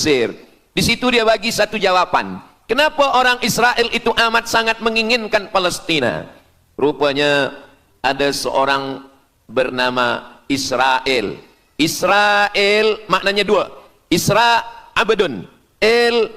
Mesir. Di situ dia bagi satu jawaban. Kenapa orang Israel itu amat sangat menginginkan Palestina? Rupanya ada seorang bernama Israel. Israel maknanya dua. Isra abdun. El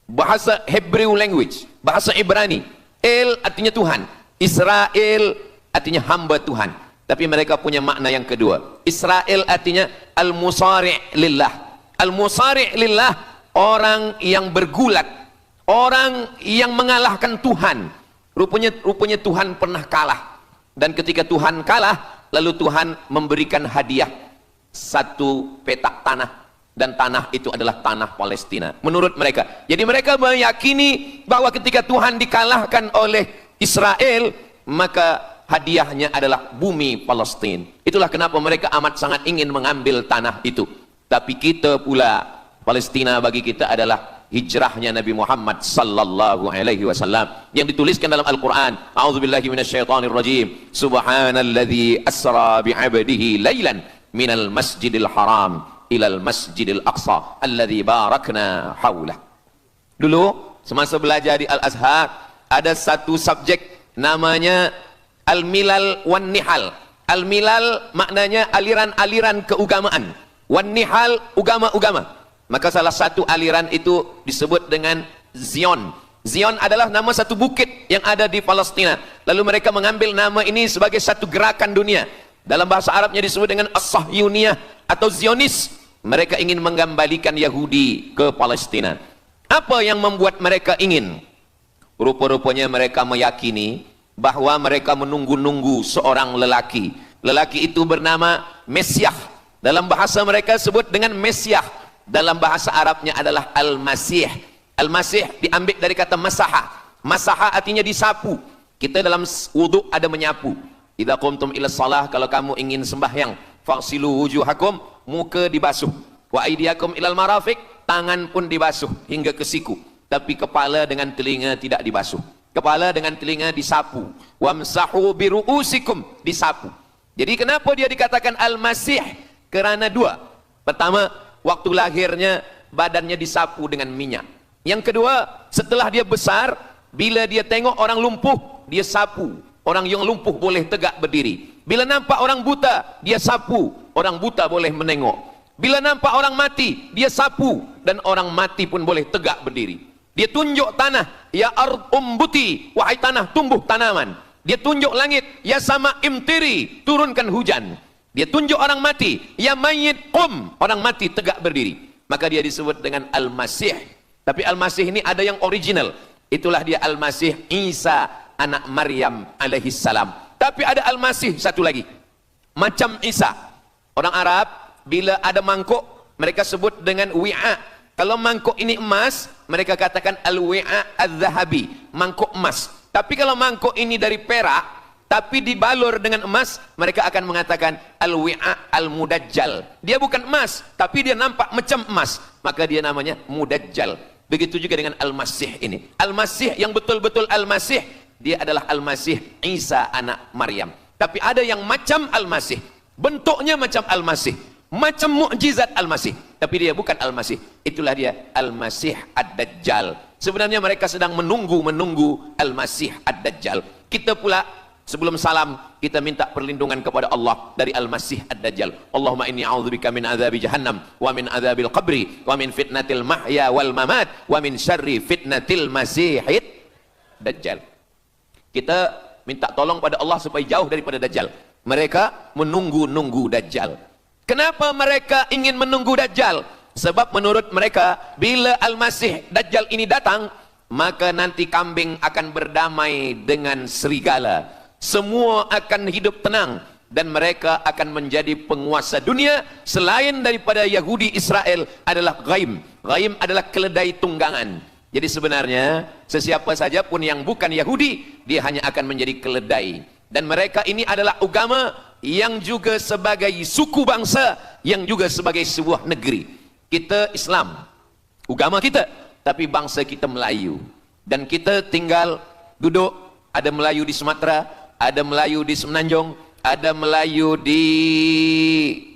bahasa Hebrew language, bahasa Ibrani. El artinya Tuhan. Israel artinya hamba Tuhan. Tapi mereka punya makna yang kedua. Israel artinya al-musari' lillah. Al-musari' lillah, orang yang bergulat, orang yang mengalahkan Tuhan. Rupanya Tuhan pernah kalah. Dan ketika Tuhan kalah, lalu Tuhan memberikan hadiah satu petak tanah. Dan tanah itu adalah tanah Palestina menurut mereka. Jadi mereka meyakini bahwa ketika Tuhan dikalahkan oleh Israel, maka hadiahnya adalah bumi Palestina. Itulah kenapa mereka amat sangat ingin mengambil tanah itu. Tapi kita pula, Palestina bagi kita adalah hijrahnya Nabi Muhammad sallallahu alaihi wasallam yang dituliskan dalam Al-Qur'an. A'udzubillahi minasyaitonir rajim. Subhanalladzi asra bi'abdihi lailan minal masjidil haram ilal masjidil aqsa alladzi barakna haulah. Dulu semasa belajar di Al-Azhar ada satu subjek namanya Al-Milal wan Nihal. Al-Milal maknanya aliran-aliran keagamaan. Wan Nihal agama-agama. Maka salah satu aliran itu disebut dengan Zion. Zion adalah nama satu bukit yang ada di Palestina. Lalu mereka mengambil nama ini sebagai satu gerakan dunia. Dalam bahasa Arabnya disebut dengan As-Sahyuniyah atau Zionis. Mereka ingin mengembalikan Yahudi ke Palestina. Apa yang membuat mereka ingin? Rupa-rupanya mereka meyakini bahwa mereka menunggu-nunggu seorang lelaki. Lelaki itu bernama Mesiah. Dalam bahasa mereka sebut dengan Mesiah. Dalam bahasa Arabnya adalah Al-Masih. Al-Masih diambil dari kata masaha. Masaha artinya disapu. Kita dalam wudhu ada menyapu. Idza qumtum ila shalah, kalau kamu ingin sembahyang, faghsilu wujuhakum, muka dibasuh. Wa aydiyakum ilal marafiq, tangan pun dibasuh hingga ke siku. Tapi kepala dengan telinga tidak dibasuh. Kepala dengan telinga disapu. Wamsahu biru'usikum, disapu. Jadi kenapa dia dikatakan Al-Masih? Kerana dua. Pertama, waktu lahirnya badannya disapu dengan minyak. Yang kedua, setelah dia besar, bila dia tengok orang lumpuh, dia sapu. Orang yang lumpuh boleh tegak berdiri. Bila nampak orang buta, dia sapu. Orang buta boleh menengok. Bila nampak orang mati, dia sapu. Dan orang mati pun boleh tegak berdiri. Dia tunjuk tanah, ya ard umbuti, wahai tanah tumbuh tanaman. Dia tunjuk langit, ya sama imtiri, turunkan hujan. Dia tunjuk orang mati, ya mayyit qum, orang mati tegak berdiri. Maka dia disebut dengan Al-Masih. Tapi Al-Masih ini ada yang original. Itulah dia Al-Masih Isa anak Maryam alaihi salam. Tapi ada Al-Masih satu lagi. Macam Isa. Orang Arab bila ada mangkuk, mereka sebut dengan wi'a. Kalau mangkuk ini emas, mereka katakan al-wi'a az-zahabi, mangkuk emas. Tapi kalau mangkuk ini dari perak, tapi dibalur dengan emas, mereka akan mengatakan al-wi'a al-mudajjal. Dia bukan emas, tapi dia nampak macam emas, maka dia namanya mudajjal. Begitu juga dengan Al-Masih ini. Al-Masih yang betul-betul Al-Masih, dia adalah Al-Masih Isa anak Maryam. Tapi ada yang macam Al-Masih, bentuknya macam Al-Masih, macam mukjizat Al-Masih, tapi dia bukan Al-Masih. Itulah dia Al-Masih Ad-Dajjal. Sebenarnya mereka sedang menunggu Al-Masih Ad-Dajjal. Kita pula sebelum salam, kita minta perlindungan kepada Allah dari Al-Masih Ad-Dajjal. Allahumma inni a'udzubika min adzabi jahannam wa min adzabil qabri wa min fitnatil mahya wal mamat wa min syarri fitnatil masihid Dajjal. Kita minta tolong pada Allah supaya jauh daripada Dajjal. Mereka menunggu-nunggu Dajjal. Kenapa mereka ingin menunggu Dajjal? Sebab menurut mereka, bila Al-Masih Dajjal ini datang, maka nanti kambing akan berdamai dengan serigala. Semua akan hidup tenang. Dan mereka akan menjadi penguasa dunia. Selain daripada Yahudi Israel adalah ghaim. Ghaim adalah keledai tunggangan. Jadi sebenarnya sesiapa saja pun yang bukan Yahudi, dia hanya akan menjadi keledai. Dan mereka ini adalah agama yang juga sebagai suku bangsa, yang juga sebagai sebuah negeri. Kita Islam, agama kita, tapi bangsa kita Melayu. Dan kita tinggal duduk, ada Melayu di Sumatera, ada Melayu di Semenanjung, ada Melayu di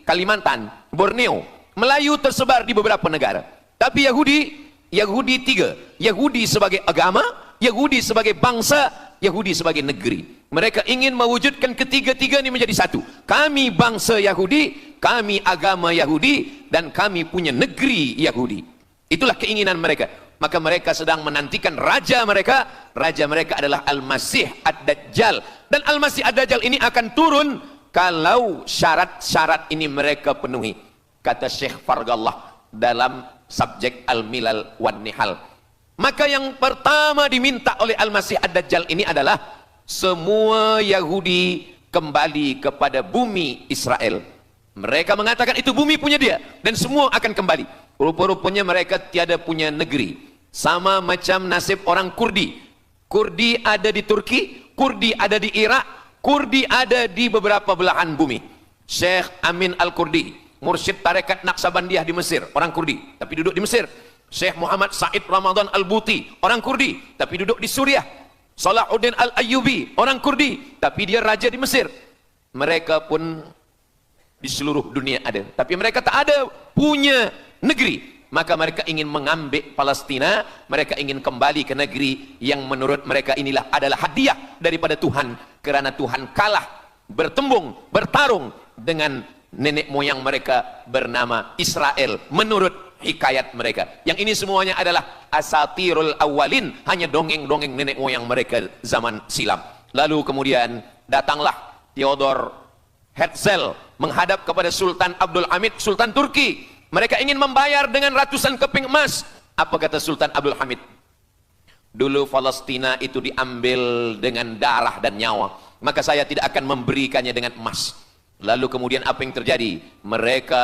Kalimantan, Borneo. Melayu tersebar di beberapa negara. Tapi Yahudi tiga. Yahudi sebagai agama, Yahudi sebagai bangsa, Yahudi sebagai negeri. Mereka ingin mewujudkan ketiga-tiga ini menjadi satu. Kami bangsa Yahudi, kami agama Yahudi, dan kami punya negeri Yahudi. Itulah keinginan mereka. Maka mereka sedang menantikan raja mereka. Raja mereka adalah Al-Masih Ad-Dajjal. Dan Al-Masih Ad-Dajjal ini akan turun kalau syarat-syarat ini mereka penuhi. Kata Syekh Fargallah dalam subjek Al-Milal wan Nihal. Maka yang pertama diminta oleh Al-Masih Ad-Dajjal ini adalah semua Yahudi kembali kepada bumi Israel. Mereka mengatakan itu bumi punya dia dan semua akan kembali. Rupa-rupanya mereka tiada punya negeri. Sama macam nasib orang Kurdi. Kurdi ada di Turki, Kurdi ada di Irak, Kurdi ada di beberapa belahan bumi. Syekh Amin Al-Kurdi, mursyid tarekat Naqsabandiyah di Mesir, orang Kurdi, tapi duduk di Mesir. Syekh Muhammad Said Ramadan Al-Buti, orang Kurdi, tapi duduk di Suriah. Salahuddin Al-Ayyubi, orang Kurdi, tapi dia raja di Mesir. Mereka pun di seluruh dunia ada, tapi mereka tak ada punya negeri. Maka mereka ingin mengambil Palestina, mereka ingin kembali ke negeri yang menurut mereka inilah adalah hadiah daripada Tuhan, kerana Tuhan kalah bertembung, bertarung dengan nenek moyang mereka bernama Israel menurut hikayat mereka. Yang ini semuanya adalah asatirul awalin, hanya dongeng-dongeng nenek moyang mereka zaman silam. Lalu kemudian datanglah Theodor Herzl menghadap kepada Sultan Abdul Hamid, Sultan Turki. Mereka ingin membayar dengan ratusan keping emas. Apa kata Sultan Abdul Hamid? Dulu Palestina itu diambil dengan darah dan nyawa, maka saya tidak akan memberikannya dengan emas. Lalu kemudian apa yang terjadi? Mereka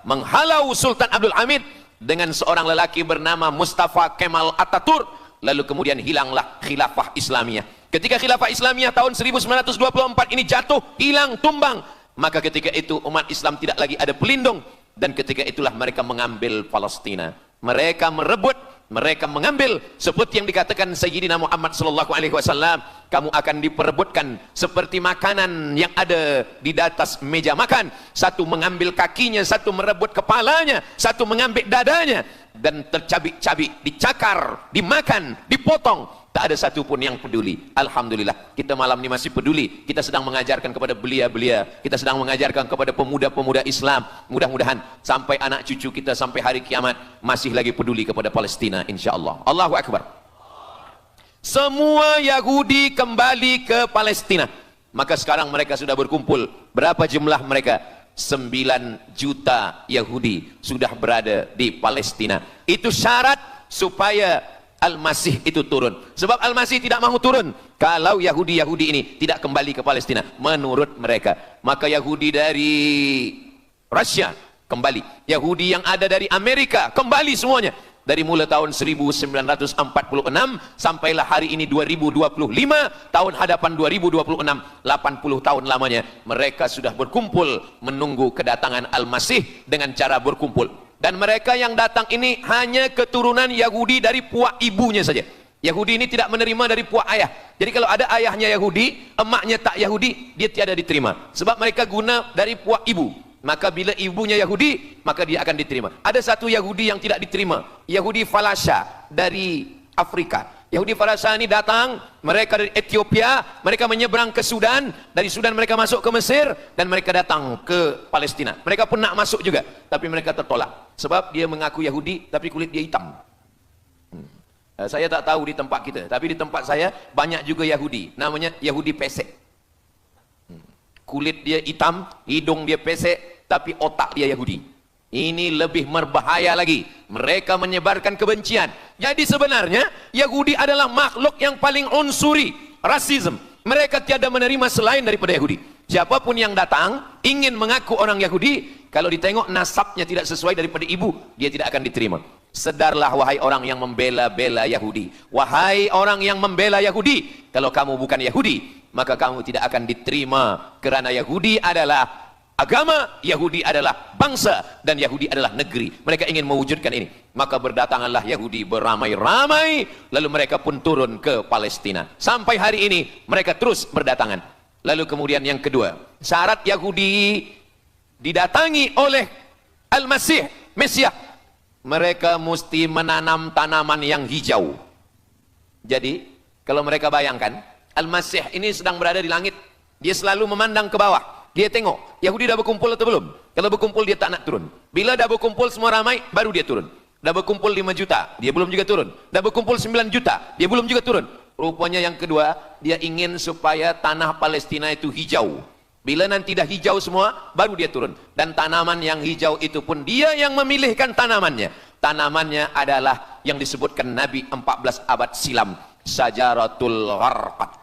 menghalau Sultan Abdul Hamid dengan seorang lelaki bernama Mustafa Kemal Ataturk. Lalu kemudian hilanglah khilafah Islamiyah. Ketika khilafah Islamiyah tahun 1924 ini jatuh, hilang, tumbang, maka ketika itu umat Islam tidak lagi ada pelindung. Dan ketika itulah mereka mengambil Palestina. Mereka merebut, mereka mengambil, seperti yang dikatakan Sayyidina Muhammad sallallahu alaihi wasallam, kamu akan diperebutkan seperti makanan yang ada di atas meja makan. Satu mengambil kakinya, satu merebut kepalanya, satu mengambil dadanya, dan tercabik-cabik, dicakar, dimakan, dipotong. Tak ada satu pun yang peduli. Alhamdulillah, kita malam ini masih peduli. Kita sedang mengajarkan kepada belia-belia, kita sedang mengajarkan kepada pemuda-pemuda Islam. Mudah-mudahan sampai anak cucu kita sampai hari kiamat masih lagi peduli kepada Palestina, insya-Allah. Allahu Akbar. Semua Yahudi kembali ke Palestina. Maka sekarang mereka sudah berkumpul. Berapa jumlah mereka? 9 juta Yahudi sudah berada di Palestina. Itu syarat supaya Al-Masih itu turun. Sebab Al-Masih tidak mahu turun kalau Yahudi-Yahudi ini tidak kembali ke Palestina menurut mereka. Maka Yahudi dari Rusia kembali, Yahudi yang ada dari Amerika kembali semuanya. Dari mulai tahun 1946 sampailah hari ini 2025, tahun hadapan 2026, 80 tahun lamanya mereka sudah berkumpul menunggu kedatangan Al-Masih dengan cara berkumpul. Dan mereka yang datang ini hanya keturunan Yahudi dari puak ibunya saja. Yahudi ini tidak menerima dari puak ayah. Jadi kalau ada ayahnya Yahudi, emaknya tak Yahudi, dia tiada diterima. Sebab mereka guna dari puak ibu. Maka bila ibunya Yahudi, maka dia akan diterima. Ada satu Yahudi yang tidak diterima, Yahudi Falasha dari Afrika. Yahudi Falasha ini datang, mereka dari Ethiopia, mereka menyeberang ke Sudan, dari Sudan mereka masuk ke Mesir, dan mereka datang ke Palestina. Mereka pun nak masuk juga, tapi mereka tertolak. Sebab dia mengaku Yahudi, tapi kulit dia hitam. Saya tak tahu di tempat kita, tapi di tempat saya banyak juga Yahudi, namanya Yahudi pesek. Kulit dia hitam, hidung dia pesek, tapi otak dia Yahudi. Ini lebih berbahaya lagi. Mereka menyebarkan kebencian. Jadi sebenarnya Yahudi adalah makhluk yang paling unsuri, rasisme. Mereka tiada menerima selain daripada Yahudi. Siapapun yang datang ingin mengaku orang Yahudi, kalau ditengok nasabnya tidak sesuai daripada ibu, dia tidak akan diterima. Sedarlah wahai orang yang membela-bela Yahudi. Wahai orang yang membela Yahudi, kalau kamu bukan Yahudi, maka kamu tidak akan diterima, kerana Yahudi adalah agama, Yahudi adalah bangsa, dan Yahudi adalah negeri. Mereka ingin mewujudkan ini. Maka berdatanganlah Yahudi beramai-ramai, lalu mereka pun turun ke Palestina. Sampai hari ini mereka terus berdatangan. Lalu kemudian yang kedua, syarat Yahudi didatangi oleh Al-Masih, Mesias. mereka mesti menanam tanaman yang hijau. Jadi, kalau mereka bayangkan, Al-Masih ini sedang berada di langit, dia selalu memandang ke bawah. Dia tengok, Yahudi dah berkumpul atau belum? Kalau berkumpul dia tak nak turun. Bila dah berkumpul semua ramai, baru dia turun. Dah berkumpul 5 juta, dia belum juga turun. Dah berkumpul 9 juta, dia belum juga turun. Rupanya yang kedua, dia ingin supaya tanah Palestina itu hijau. Bila nanti dah hijau semua, baru dia turun. Dan tanaman yang hijau itu pun dia yang memilihkan tanamannya. Tanamannya adalah yang disebutkan Nabi 14 abad silam, Syajaratul Gharqad.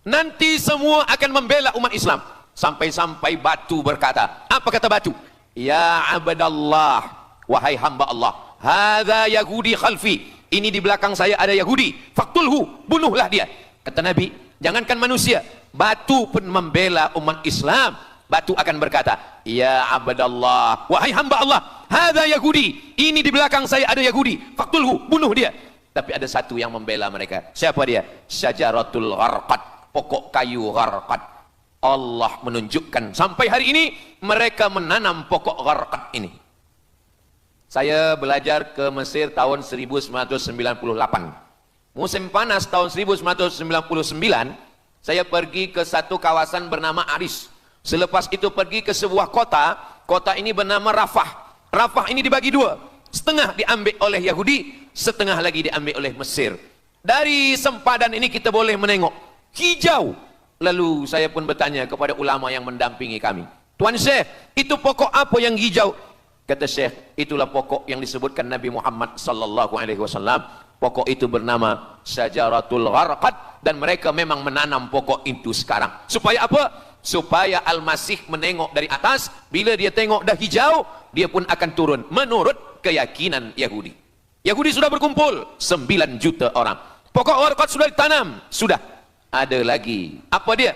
Nanti semua akan membela umat Islam. Sampai-sampai batu berkata, apa kata batu? Ya abdallah, wahai hamba Allah, hadza Yahudi khalfi, ini di belakang saya ada Yahudi, faktulhu, bunuhlah dia. Kata Nabi, jangankan manusia, batu pun membela umat Islam. Batu akan berkata, ya abdallah, wahai hamba Allah, hadza Yahudi, ini di belakang saya ada Yahudi, faktulhu, bunuh dia. Tapi ada satu yang membela mereka. Siapa dia? Syajaratul Gharqad, pokok kayu Gharqad. Allah menunjukkan sampai hari ini mereka menanam pokok Gharqad ini. Saya belajar ke Mesir tahun 1998. Musim panas tahun 1999, saya pergi ke satu kawasan bernama Aris. Selepas itu pergi ke sebuah kota, kota ini bernama Rafah. Rafah ini dibagi dua, setengah diambil oleh Yahudi, setengah lagi diambil oleh Mesir. Dari sempadan ini kita boleh menengok hijau. Lalu saya pun bertanya kepada ulama yang mendampingi kami, Tuan Syekh, itu pokok apa yang hijau? Kata Syekh, itulah pokok yang disebutkan Nabi Muhammad sallallahu alaihi wasallam. Pokok itu bernama Syajaratul Gharqad, dan mereka memang menanam pokok itu sekarang. Supaya apa? Supaya Al-Masih menengok dari atas, bila dia tengok dah hijau, dia pun akan turun menurut keyakinan Yahudi. Yahudi sudah berkumpul 9 juta orang. Pokok Gharqad sudah ditanam, sudah. Ada lagi, apa dia?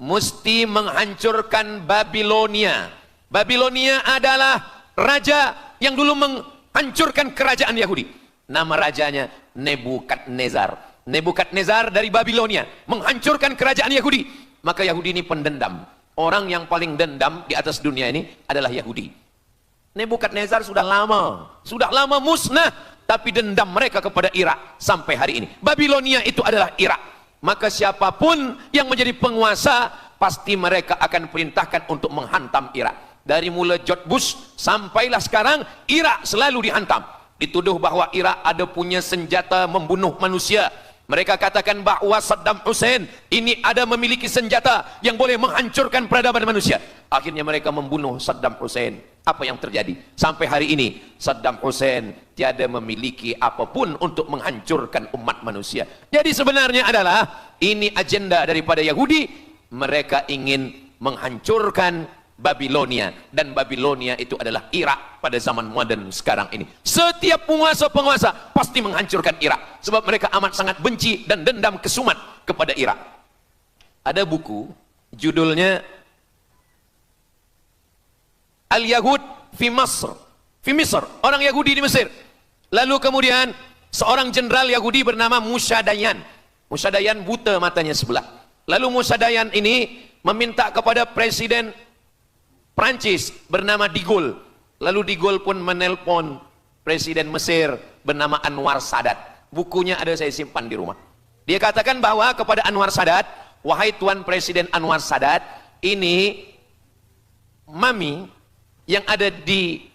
Mesti menghancurkan Babilonia. Babilonia adalah raja yang dulu menghancurkan kerajaan Yahudi. Nama rajanya Nebukadnezar. Nebukadnezar dari Babilonia menghancurkan kerajaan Yahudi. Maka Yahudi ini pendendam. Orang yang paling dendam di atas dunia ini adalah Yahudi. Nebukadnezar sudah lama musnah, tapi dendam mereka kepada Irak sampai hari ini. Babilonia itu adalah Irak. Maka siapapun yang menjadi penguasa, pasti mereka akan perintahkan untuk menghantam Irak. Dari mula George Bush sampailah sekarang, Irak selalu dihantam. Dituduh bahwa Irak ada punya senjata membunuh manusia. Mereka katakan bahwa Saddam Hussein ini ada memiliki senjata yang boleh menghancurkan peradaban manusia. Akhirnya mereka membunuh Saddam Hussein. Apa yang terjadi? Sampai hari ini Saddam Hussein tiada memiliki apapun untuk menghancurkan umat manusia. Jadi sebenarnya adalah ini agenda daripada Yahudi. Mereka ingin menghancurkan Babilonia, dan Babilonia itu adalah Irak pada zaman modern sekarang ini. Setiap penguasa-penguasa pasti menghancurkan Irak, sebab mereka amat sangat benci dan dendam kesumat kepada Irak. Ada buku judulnya Al-Yahud fi Masr, fi Misr, orang Yahudi di Mesir. Lalu kemudian seorang jenderal Yahudi bernama Musa Dayan. Musa Dayan buta matanya sebelah. Lalu Musa Dayan ini meminta kepada Presiden Prancis bernama De Gaulle. Lalu De Gaulle pun menelpon Presiden Mesir bernama Anwar Sadat. Bukunya ada, saya simpan di rumah. Dia katakan bahwa kepada Anwar Sadat, wahai Tuan Presiden Anwar Sadat, ini mami yang ada di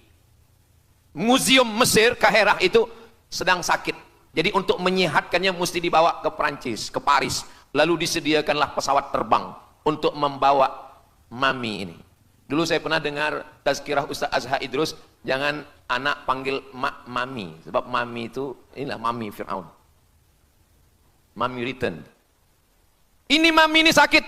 Museum Mesir Kaherah itu sedang sakit. Jadi untuk menyehatkannya mesti dibawa ke Prancis, ke Paris. Lalu disediakanlah pesawat terbang untuk membawa mami ini. Dulu saya pernah dengar tazkirah Ustaz Azhar Idrus, jangan anak panggil mak mami, sebab mami itu inilah mami Fir'aun. Mami return. Ini mami ini sakit,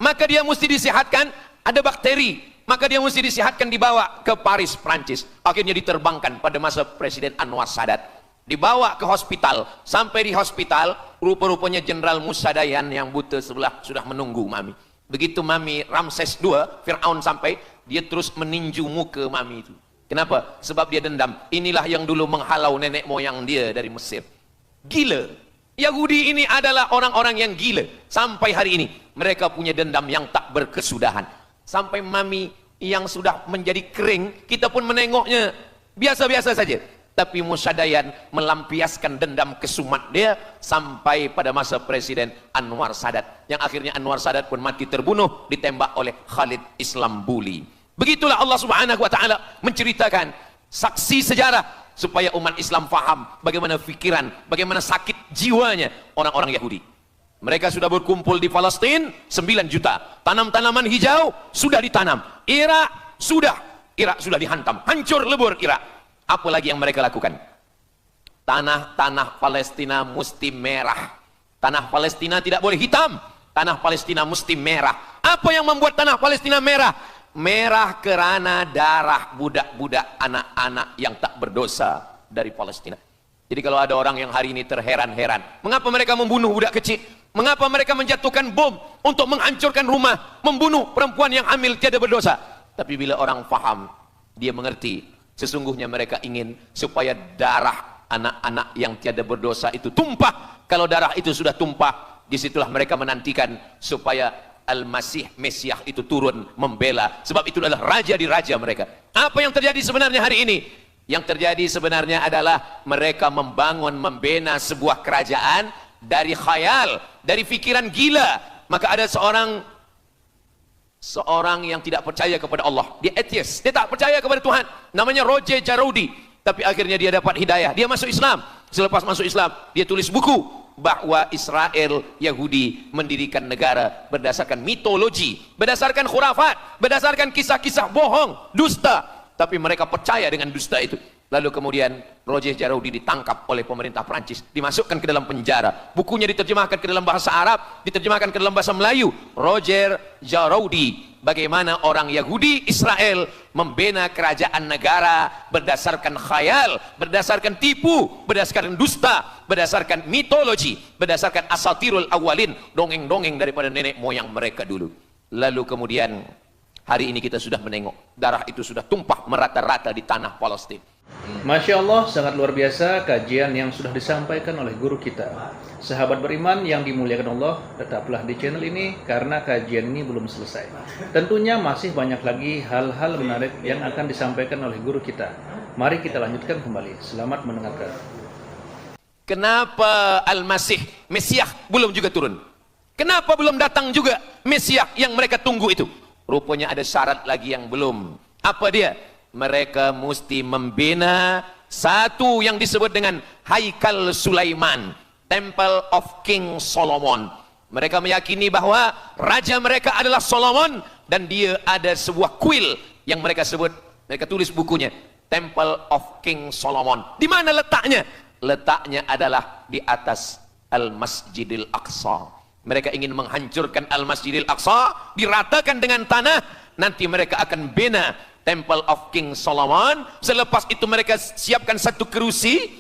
maka dia mesti disehatkan, ada bakteri, maka dia mesti disehatkan, dibawa ke Paris, Prancis. Akhirnya diterbangkan pada masa Presiden Anwar Sadat. Dibawa ke hospital, sampai di hospital, rupa-rupanya Jenderal Musa Dayan yang buta sebelah sudah menunggu mami. Begitu mami Ramses II, Fir'aun sampai, dia terus meninju muka mami itu. Kenapa? Sebab dia dendam. Inilah yang dulu menghalau nenek moyang dia dari Mesir. Gila. Yahudi ini adalah orang-orang yang gila. Sampai hari ini, mereka punya dendam yang tak berkesudahan. Sampai mami yang sudah menjadi kering, kita pun menengoknya. biasa-biasa saja. Tapi Musa Dayan melampiaskan dendam kesumat dia sampai pada masa Presiden Anwar Sadat, yang akhirnya Anwar Sadat pun mati terbunuh ditembak oleh Khalid Islambuli. Begitulah Allah Subhanahu wa taala menceritakan saksi sejarah supaya umat Islam faham bagaimana pikiran, bagaimana sakit jiwanya orang-orang Yahudi. Mereka sudah berkumpul di Palestina 9 juta. Tanam-tanaman hijau sudah ditanam. Irak sudah dihantam. Hancur lebur Irak. Apa lagi yang mereka lakukan? Tanah Palestina mesti merah. Tanah Palestina tidak boleh hitam. Tanah Palestina mesti merah. Apa yang membuat tanah Palestina merah? Merah kerana darah budak-budak, anak-anak yang tak berdosa dari Palestina. Jadi kalau ada orang yang hari ini terheran-heran, mengapa mereka membunuh budak kecil? Mengapa mereka menjatuhkan bom untuk menghancurkan rumah, membunuh perempuan yang hamil tiada berdosa? Tapi bila orang faham, dia mengerti. Sesungguhnya mereka ingin supaya darah anak-anak yang tiada berdosa itu tumpah. Kalau darah itu sudah tumpah, disitulah mereka menantikan supaya Al-Masih Mesias itu turun membela. Sebab itu adalah raja di raja mereka. Apa yang terjadi sebenarnya hari ini? Yang terjadi sebenarnya adalah mereka membangun, membina sebuah kerajaan dari khayal, dari fikiran gila. Maka ada seorang yang tidak percaya kepada Allah, dia atheist, dia tak percaya kepada Tuhan, namanya Roger Jarudi. Tapi akhirnya dia dapat hidayah, dia masuk Islam. Selepas masuk Islam, dia tulis buku bahwa Israel Yahudi mendirikan negara berdasarkan mitologi, berdasarkan khurafat, berdasarkan kisah-kisah bohong, dusta. Tapi mereka percaya dengan dusta itu. Lalu kemudian Roger Jarudi ditangkap oleh pemerintah Prancis, dimasukkan ke dalam penjara. Bukunya diterjemahkan ke dalam bahasa Arab, diterjemahkan ke dalam bahasa Melayu. Roger Jarudi, bagaimana orang Yahudi Israel membina kerajaan negara berdasarkan khayal, berdasarkan tipu, berdasarkan dusta, berdasarkan mitologi, berdasarkan asatirul awalin, dongeng-dongeng daripada nenek moyang mereka dulu. Lalu kemudian hari ini kita sudah menengok, darah itu sudah tumpah merata-rata di tanah Palestina. Masya Allah, sangat luar biasa kajian yang sudah disampaikan oleh guru kita. Sahabat beriman yang dimuliakan Allah, tetaplah di channel ini karena kajian ini belum selesai. Tentunya masih banyak lagi hal-hal menarik yang akan disampaikan oleh guru kita. Mari kita lanjutkan kembali. Selamat mendengarkan. Kenapa Al-Masih Mesias belum juga turun? Kenapa belum datang juga Mesias yang mereka tunggu itu? Rupanya ada syarat lagi yang belum. Apa dia? Mereka mesti membina satu yang disebut dengan Haikal Sulaiman, Temple of King Solomon. Mereka meyakini bahwa raja mereka adalah Solomon, dan dia ada sebuah kuil yang mereka sebut, mereka tulis bukunya Temple of King Solomon. Di mana letaknya? Letaknya adalah di atas Al-Masjidil Aqsa. Mereka ingin menghancurkan Al-Masjidil Aqsa, diratakan dengan tanah. Nanti mereka akan bina Temple of King Solomon. Selepas itu mereka siapkan satu kerusi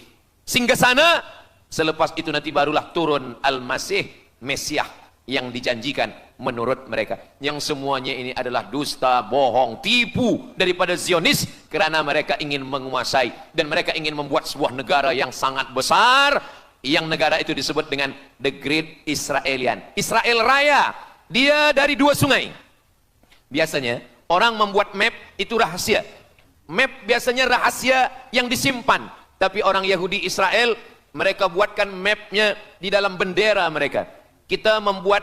singgasana. Selepas itu nanti barulah turun Al-Masih Mesias yang dijanjikan menurut mereka. Yang semuanya ini adalah dusta, bohong, tipu daripada Zionis, kerana mereka ingin menguasai dan mereka ingin membuat sebuah negara yang sangat besar, yang negara itu disebut dengan The Great Israelian, Israel Raya. Dia dari 2 sungai. Biasanya orang membuat map itu rahasia. Map biasanya rahasia yang disimpan. Tapi orang Yahudi Israel, mereka buatkan mapnya di dalam bendera mereka. Kita membuat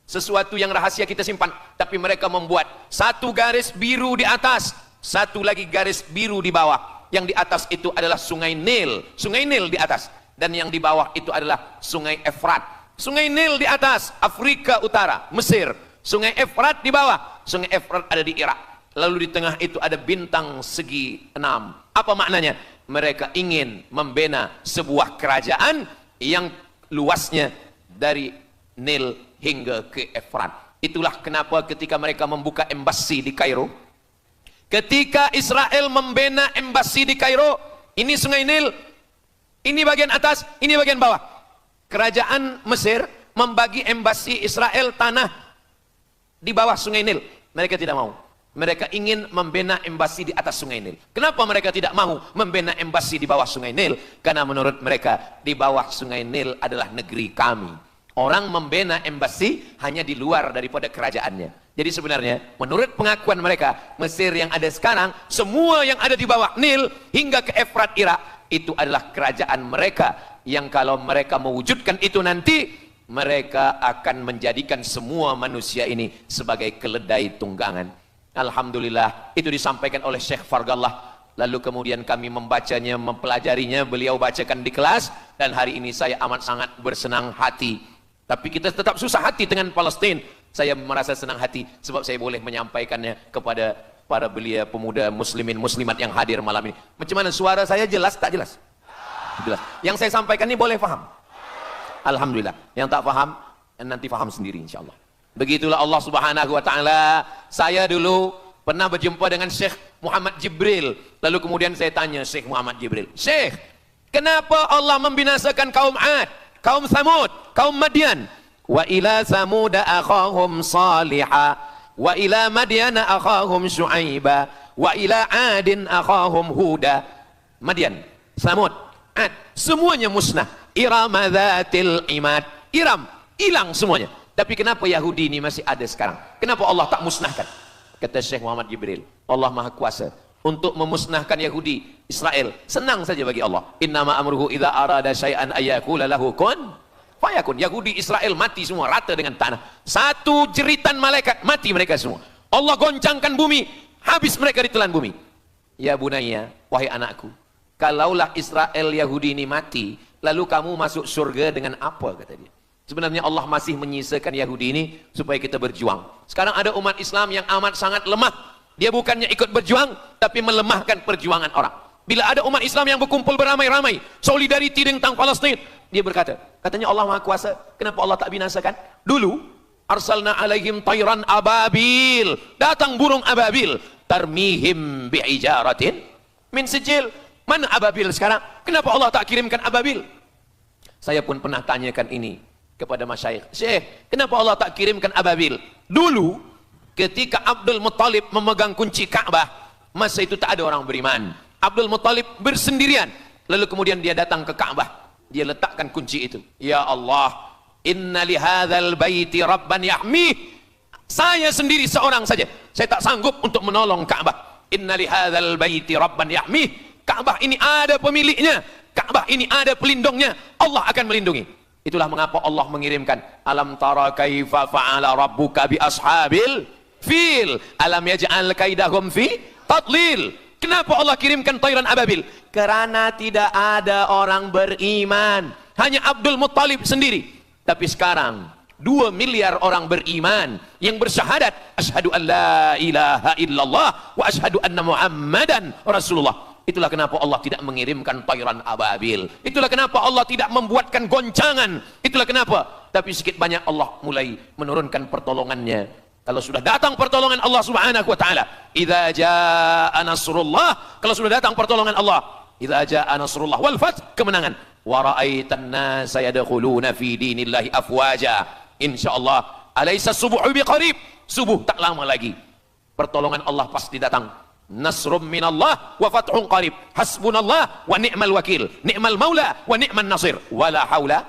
sesuatu yang rahasia kita simpan, tapi mereka membuat satu garis biru di atas, satu lagi garis biru di bawah. Yang di atas itu adalah sungai Nil. Sungai Nil di atas. Dan yang di bawah itu adalah sungai Efrat. Sungai Nil di atas, Afrika Utara, Mesir. Sungai Efrat di bawah, Sungai Efrat ada di Irak. Lalu di tengah itu ada bintang segi 6. Apa maknanya? Mereka ingin membina sebuah kerajaan yang luasnya dari Nil hingga ke Efrat. Itulah kenapa ketika mereka membuka embasi di Kairo, ketika Israel membina embasi di Kairo, ini Sungai Nil, ini bagian atas, ini bagian bawah. Kerajaan Mesir membagi embasi Israel tanah di bawah Sungai Nil. Mereka tidak mau. Mereka ingin membina embasi di atas Sungai Nil. Kenapa mereka tidak mau membina embasi di bawah Sungai Nil? Karena menurut mereka di bawah Sungai Nil adalah negeri kami. Orang membina embasi hanya di luar daripada kerajaannya. Jadi sebenarnya menurut pengakuan mereka, Mesir yang ada sekarang, semua yang ada di bawah Nil hingga ke Efrat Irak, itu adalah kerajaan mereka, yang kalau mereka mewujudkan itu nanti, mereka akan menjadikan semua manusia ini sebagai keledai tunggangan. Alhamdulillah, itu disampaikan oleh Syekh Fargallah. Lalu kemudian kami membacanya, mempelajarinya, beliau bacakan di kelas, dan hari ini saya amat sangat bersenang hati. Tapi kita tetap susah hati dengan Palestina. Saya merasa senang hati sebab saya boleh menyampaikannya kepada para belia pemuda muslimin muslimat yang hadir malam ini. Macam mana suara saya, jelas tak jelas? Jelas. Yang saya sampaikan ini boleh faham? Alhamdulillah. Yang tak faham, nanti faham sendiri insyaAllah. Begitulah Allah subhanahu wa ta'ala. Saya dulu pernah berjumpa dengan Syekh Muhammad Jibril. Lalu kemudian saya tanya Syekh Muhammad Jibril, Syekh, kenapa Allah membinasakan kaum Ad, kaum Thamud, kaum Madian? Wa ila Thamuda akhahum Salihah, wa ila Madiana akhahum Syu'aiba, wa ila Adin akhahum Huda. Madian, Thamud, Ad, semuanya musnah. Iram dzatil imad, Iram, hilang semuanya. Tapi kenapa Yahudi ini masih ada sekarang? Kenapa Allah tak musnahkan? Kata Syekh Muhammad Jibril, Allah Maha Kuasa untuk memusnahkan Yahudi, Israel. Senang saja bagi Allah. Innama amruhu idza arada syai'an ayyakula lahu kun fayakun. Yahudi Israel mati semua rata dengan tanah. Satu jeritan malaikat mati mereka semua. Allah goncangkan bumi, habis mereka ditelan bumi. Ya bunayya, wahai anakku, kalaulah Israel Yahudi ini mati, lalu kamu masuk surga dengan apa, kata dia. Sebenarnya Allah masih menyisakan Yahudi ini supaya kita berjuang. Sekarang ada umat Islam yang amat sangat lemah. Dia bukannya ikut berjuang, tapi melemahkan perjuangan orang. Bila ada umat Islam yang berkumpul beramai-ramai, solidariti tentang Palestin, dia berkata, katanya Allah Maha Kuasa, kenapa Allah tak binasakan? Dulu, arsalna alaihim tayran ababil, datang burung ababil, tarmihim bi'ijaratin min sijil. Mana ababil sekarang? Kenapa Allah tak kirimkan ababil? Saya pun pernah tanyakan ini kepada masyayikh, Syekh, kenapa Allah tak kirimkan ababil? Dulu, ketika Abdul Muttalib memegang kunci Ka'bah, masa itu tak ada orang beriman. Abdul Muttalib bersendirian, lalu kemudian dia datang ke Ka'bah, dia letakkan kunci itu. Ya Allah, inna lihadzal baiti rabban yahmih. Saya sendiri seorang saja, saya tak sanggup untuk menolong Ka'bah. Inna lihadzal baiti rabban yahmih. Ka'bah ini ada pemiliknya, Ka'bah ini ada pelindungnya, Allah akan melindungi. Itulah mengapa Allah mengirimkan alam tara kaifa fa'ala rabbuka bi ashabil fil alam yaj'al kaidahum fi tadlil. Kenapa Allah kirimkan tayran ababil? Karena tidak ada orang beriman, hanya Abdul Muttalib sendiri. Tapi sekarang 2 miliar orang beriman yang bersyahadat asyhadu an la ilaha illallah wa asyhadu anna muhammadan rasulullah. Itulah kenapa Allah tidak mengirimkan tayran ababil. Itulah kenapa Allah tidak membuatkan goncangan. Itulah kenapa. Tapi sedikit banyak Allah mulai menurunkan pertolongannya. Kalau sudah datang pertolongan Allah subhanahu wa ta'ala, idza jaa nasrullah, kalau sudah datang pertolongan Allah, idza jaa nasrullah wal fath, kemenangan, wa ra'aitan nasa yadkhuluna fi dinillahi afwaja. Insyaallah, alaysa subuhu biqarib, subuh tak lama lagi. Pertolongan Allah pasti datang. Nasrum minallah wa fathun qarib, hasbunallah wa ni'mal wakil, ni'mal maula wa ni'man nasir, wala haula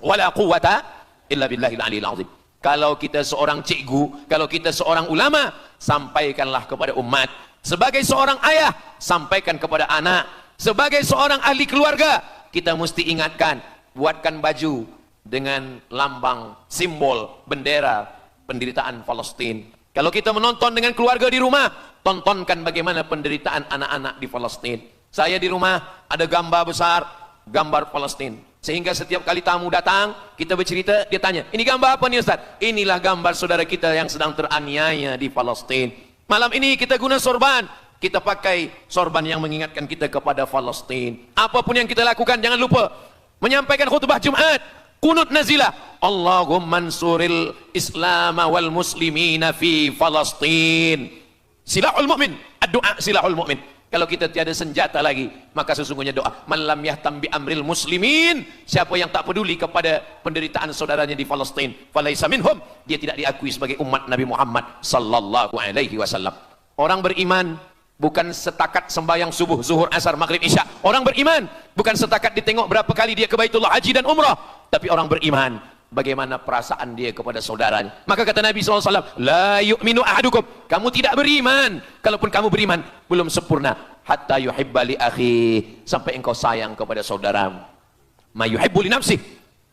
wala quwata illa billahil aliyil azim. Kalau kita seorang cikgu, kalau kita seorang ulama, sampaikanlah kepada umat. Sebagai seorang ayah, sampaikan kepada anak. Sebagai seorang ahli keluarga, kita mesti ingatkan, buatkan baju dengan lambang, simbol, bendera penderitaan Palestina. Kalau kita menonton dengan keluarga di rumah, tontonkan bagaimana penderitaan anak-anak di Palestina. Saya di rumah ada gambar besar, gambar Palestina. Sehingga setiap kali tamu datang, kita bercerita, dia tanya, ini gambar apa nih Ustaz? Inilah gambar saudara kita yang sedang teraniaya di Palestina. Malam ini kita guna sorban, kita pakai sorban yang mengingatkan kita kepada Palestina. Apapun yang kita lakukan, jangan lupa menyampaikan khutbah Jumat, kunut nazilah, Allahumma ansuril Islam wal muslimina fi Palestin. Silahul mu'min, ad-du'a silahul mu'min. Kalau kita tiada senjata lagi, maka sesungguhnya doa. Man lam yahtam bi amril muslimin, siapa yang tak peduli kepada penderitaan saudaranya di Palestin, falaisa minhum, dia tidak diakui sebagai umat Nabi Muhammad sallallahu alaihi wasallam. Orang beriman bukan setakat sembahyang subuh, zuhur, asar, maghrib, isya. Orang beriman bukan setakat ditengok berapa kali dia ke Baitullah haji dan umrah, tapi orang beriman bagaimana perasaan dia kepada saudaranya. Maka kata Nabi SAW, la yu'minu ahadukum, kamu tidak beriman, kalaupun kamu beriman belum sempurna, hatta yuhibba li akhi, sampai engkau sayang kepada saudaramu. Ma yuhibbu li nafsih,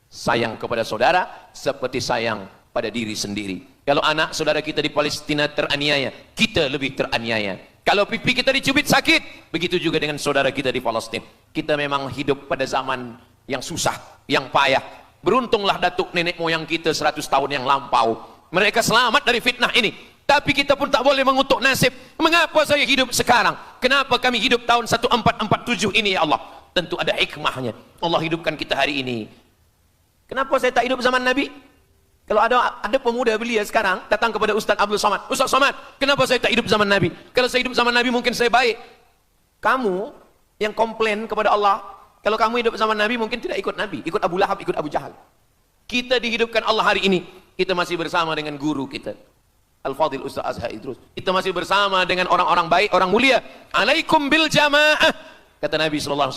sayang kepada saudara seperti sayang pada diri sendiri. Kalau anak saudara kita di Palestina teraniaya, kita lebih teraniaya. Kalau pipi kita dicubit sakit, begitu juga dengan saudara kita di Palestina. Kita memang hidup pada zaman yang susah, yang payah. Beruntunglah datuk nenek moyang kita 100 tahun yang lampau. Mereka selamat dari fitnah ini. Tapi kita pun tak boleh mengutuk nasib. Mengapa saya hidup sekarang? Kenapa kami hidup tahun 1447 ini ya Allah? Tentu ada hikmahnya. Allah hidupkan kita hari ini. Kenapa saya tak hidup zaman Nabi? Kalau ada pemuda belia sekarang datang kepada Ustaz Abdul Somad, Ustaz Somad, kenapa saya tak hidup zaman Nabi? Kalau saya hidup zaman Nabi mungkin saya baik. Kamu yang komplain kepada Allah, kalau kamu hidup zaman Nabi mungkin tidak ikut Nabi, ikut Abu Lahab, ikut Abu Jahal. Kita dihidupkan Allah hari ini, kita masih bersama dengan guru kita, Al-Fadhil Ustaz Azhar Idrus. Kita masih bersama dengan orang-orang baik, orang mulia. Alaikum bil jamaah. Kata Nabi SAW,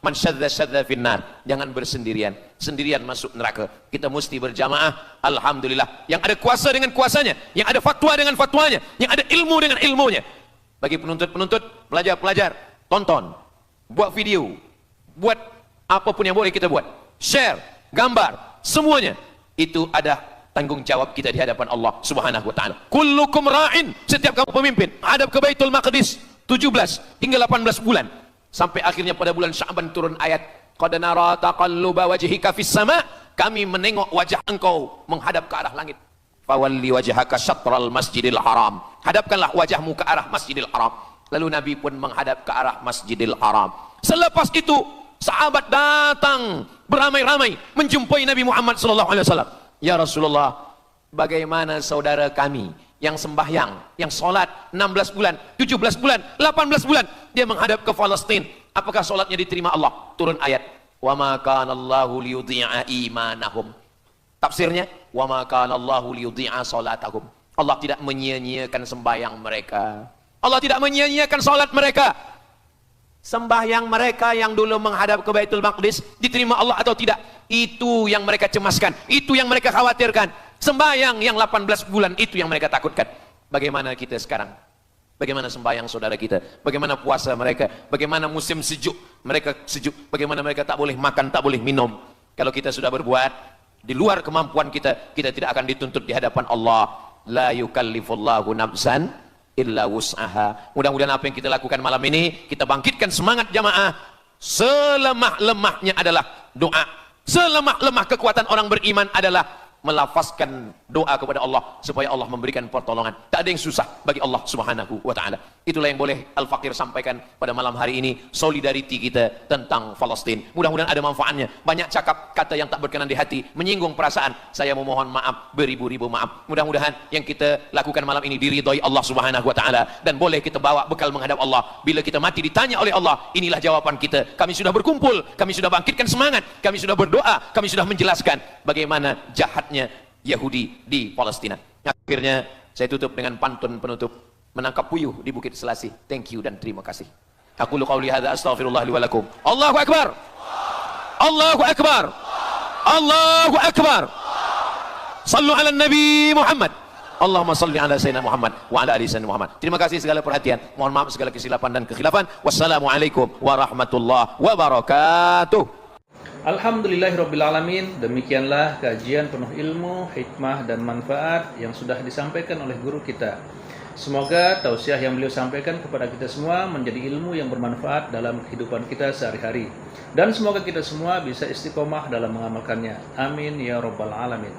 man syadza syadza finnar, jangan bersendirian, sendirian masuk neraka. Kita mesti berjamaah. Alhamdulillah, yang ada kuasa dengan kuasanya, yang ada fatwa dengan fatwanya, yang ada ilmu dengan ilmunya. Bagi penuntut-penuntut, pelajar-pelajar, tonton, buat video, buat apapun yang boleh kita buat, share, gambar, semuanya itu ada tanggung jawab kita di hadapan Allah Subhanahu wa taala. Kullukum ra'in, setiap kamu pemimpin, hadap ke Baitul Maqdis 17 hingga 18 bulan. Sampai akhirnya pada bulan Sya'ban turun ayat, qad nara taqalluba wajhika fis sama, kami menengok wajah engkau menghadap ke arah langit. Fawalli wajhaka syatral masjidil haram, hadapkanlah wajahmu ke arah Masjidil Haram. Lalu Nabi pun menghadap ke arah Masjidil Haram. Selepas itu sahabat datang beramai-ramai menjumpai Nabi Muhammad SAW. Ya Rasulullah, bagaimana saudara kami yang sembahyang, yang solat 16 bulan, 17 bulan, 18 bulan, dia menghadap ke Palestina. Apakah solatnya diterima Allah? Turun ayat, wa ma kana Allahu liyudhi'a imanahum. Tafsirnya, wa ma kana Allahu liyudhi'a salatahum. Allah tidak menyia-nyiakan sembahyang mereka. Allah tidak menyia-nyiakan solat mereka. Sembahyang mereka yang dulu menghadap ke Baitul Maqdis diterima Allah atau tidak? Itu yang mereka cemaskan, itu yang mereka khawatirkan. Sembahyang yang 18 bulan itu yang mereka takutkan. Bagaimana kita sekarang? Bagaimana sembahyang saudara kita? Bagaimana puasa mereka? Bagaimana musim sejuk? Mereka sejuk. Bagaimana mereka tak boleh makan, tak boleh minum? Kalau kita sudah berbuat di luar kemampuan kita, kita tidak akan dituntut di hadapan Allah. La yukallifullahu nafsan illa wus'aha. Mudah-mudahan apa yang kita lakukan malam ini, kita bangkitkan semangat jamaah. Selemah-lemahnya adalah doa. Selemah-lemah kekuatan orang beriman adalah melafazkan doa kepada Allah supaya Allah memberikan pertolongan. Tak ada yang susah bagi Allah Subhanahu wa taala. Itulah yang boleh Al-Fakir sampaikan pada malam hari ini, solidariti kita tentang Palestina. Mudah-mudahan ada manfaatnya. Banyak cakap kata yang tak berkenan di hati, menyinggung perasaan. Saya memohon maaf beribu-ribu maaf. Mudah-mudahan yang kita lakukan malam ini diridhoi Allah Subhanahu wa taala dan boleh kita bawa bekal menghadap Allah. Bila kita mati ditanya oleh Allah, inilah jawaban kita. Kami sudah berkumpul, kami sudah bangkitkan semangat, kami sudah berdoa, kami sudah menjelaskan bagaimana jahatnya Yahudi di Palestina. Akhirnya saya tutup dengan pantun penutup, menangkap puyuh di Bukit Selasih. Thank you dan terima kasih. Aku qauli hadza astaghfirullah li wa lakum. Allahu akbar. Allahu akbar. Allahu akbar. Sallu ala Nabi Muhammad. Allahumma salli ala Sayyidina Muhammad wa ala ali Sayyidina Muhammad. Terima kasih segala perhatian. Mohon maaf segala kesilapan dan kekhilafan. Wassalamualaikum warahmatullahi wabarakatuh. Alhamdulillahirrabbilalamin. Demikianlah kajian penuh ilmu, hikmah dan manfaat yang sudah disampaikan oleh guru kita. Semoga tausiah yang beliau sampaikan kepada kita semua menjadi ilmu yang bermanfaat dalam kehidupan kita sehari-hari. Dan semoga kita semua bisa istiqomah dalam mengamalkannya. Amin ya rabbal alamin.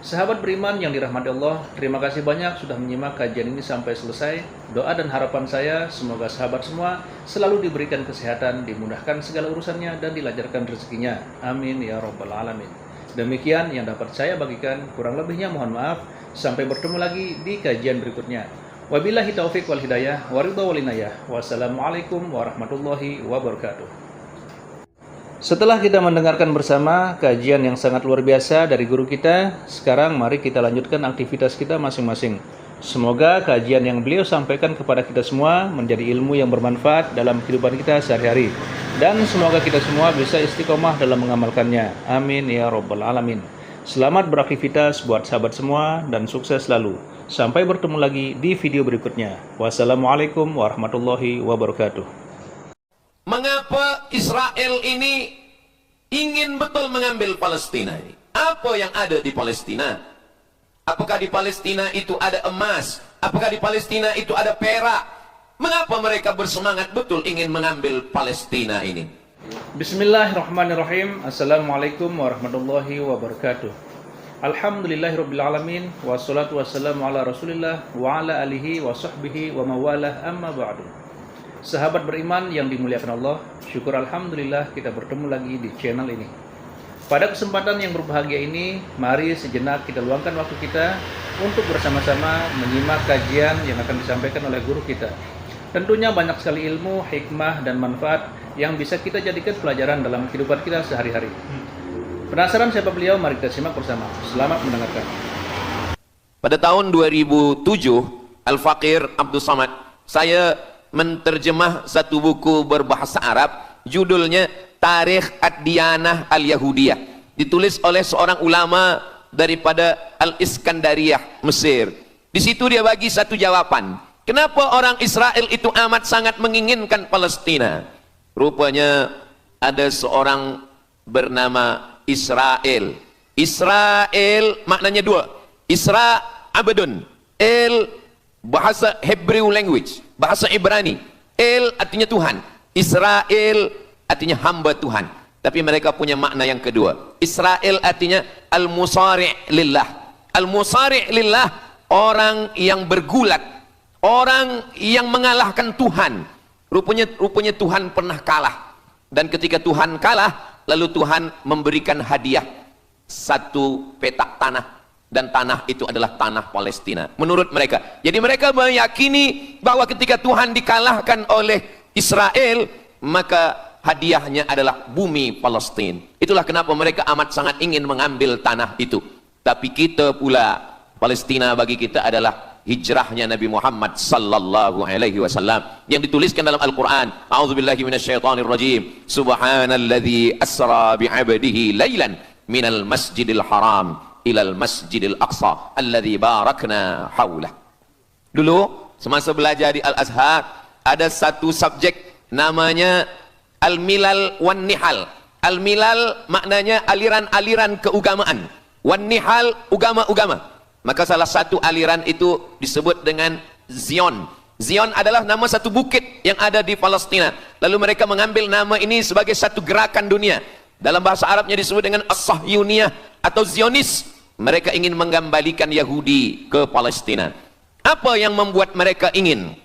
Sahabat beriman yang dirahmati Allah, terima kasih banyak sudah menyimak kajian ini sampai selesai. Doa dan harapan saya, semoga sahabat semua selalu diberikan kesehatan, dimudahkan segala urusannya, dan dilancarkan rezekinya. Amin ya rabbal alamin. Demikian yang dapat saya bagikan, kurang lebihnya mohon maaf. Sampai bertemu lagi di kajian berikutnya. Wabillahi taufiq wal hidayah, waridha wal inayah. Wassalamualaikum warahmatullahi wabarakatuh. Setelah kita mendengarkan bersama kajian yang sangat luar biasa dari guru kita, sekarang mari kita lanjutkan aktivitas kita masing-masing. Semoga kajian yang beliau sampaikan kepada kita semua menjadi ilmu yang bermanfaat dalam kehidupan kita sehari-hari. Dan semoga kita semua bisa istiqomah dalam mengamalkannya. Amin ya rabbal alamin. Selamat beraktivitas buat sahabat semua dan sukses selalu. Sampai bertemu lagi di video berikutnya. Wassalamualaikum warahmatullahi wabarakatuh. Mengapa Israel ini ingin betul mengambil Palestina ini? Apa yang ada di Palestina? Apakah di Palestina itu ada emas? Apakah di Palestina itu ada perak? Mengapa mereka bersemangat betul ingin mengambil Palestina ini? Bismillahirrahmanirrahim. Assalamualaikum warahmatullahi wabarakatuh. Alhamdulillahirrabbilalamin. Wassalatu wassalamu ala rasulillah wa ala alihi wa sahbihi wa mawalah amma ba'du. Sahabat beriman yang dimuliakan Allah, syukur alhamdulillah kita bertemu lagi di channel ini. Pada kesempatan yang berbahagia ini, mari sejenak kita luangkan waktu kita untuk bersama-sama menyimak kajian yang akan disampaikan oleh guru kita. Tentunya banyak sekali ilmu, hikmah, dan manfaat yang bisa kita jadikan pelajaran dalam kehidupan kita sehari-hari. Penasaran siapa beliau? Mari kita simak bersama. Selamat mendengarkan. Pada tahun 2007, Al-Faqir Abdul Samad, saya menterjemah satu buku berbahasa Arab, judulnya Tarikh Ad-Diyanah Al-Yahudiyah, ditulis oleh seorang ulama daripada Al-Iskandariyah, Mesir. Di situ dia bagi satu jawaban. Kenapa orang Israel itu amat sangat menginginkan Palestina? Rupanya ada seorang bernama Israel. Israel maknanya dua. Isra abdun. El bahasa Hebrew language, bahasa Ibrani. El artinya Tuhan. Israel artinya hamba Tuhan. Tapi mereka punya makna yang kedua. Israel artinya al-musari' lillah. Al-musari' lillah, orang yang bergulat, orang yang mengalahkan Tuhan. Rupanya Tuhan pernah kalah. Dan ketika Tuhan kalah, lalu Tuhan memberikan hadiah satu petak tanah. Dan tanah itu adalah tanah Palestina menurut mereka. Jadi mereka meyakini bahwa ketika Tuhan dikalahkan oleh Israel, maka hadiahnya adalah bumi Palestina. Itulah kenapa mereka amat sangat ingin mengambil tanah itu. Tapi kita pula, Palestina bagi kita adalah hijrahnya Nabi Muhammad sallallahu alaihi wasallam yang dituliskan dalam Al-Qur'an. A'udzubillahi minasyaitonir rajim. Subhanalladzi asra bi'abdihi lailan minal masjidil haram ilal masjidil aqsa alladzi barakna haulah. Dulu semasa belajar di Al-Azhar ada satu subjek namanya Al-Milal wan Nihal. Al-Milal maknanya aliran-aliran keugamaan. Wan Nihal ugama-ugama. Maka salah satu aliran itu disebut dengan Zion. Zion adalah nama satu bukit yang ada di Palestina. Lalu mereka mengambil nama ini sebagai satu gerakan dunia. Dalam bahasa Arabnya disebut dengan As-Sahyuniyah atau Zionis. Mereka ingin mengembalikan Yahudi ke Palestina. Apa yang membuat mereka ingin?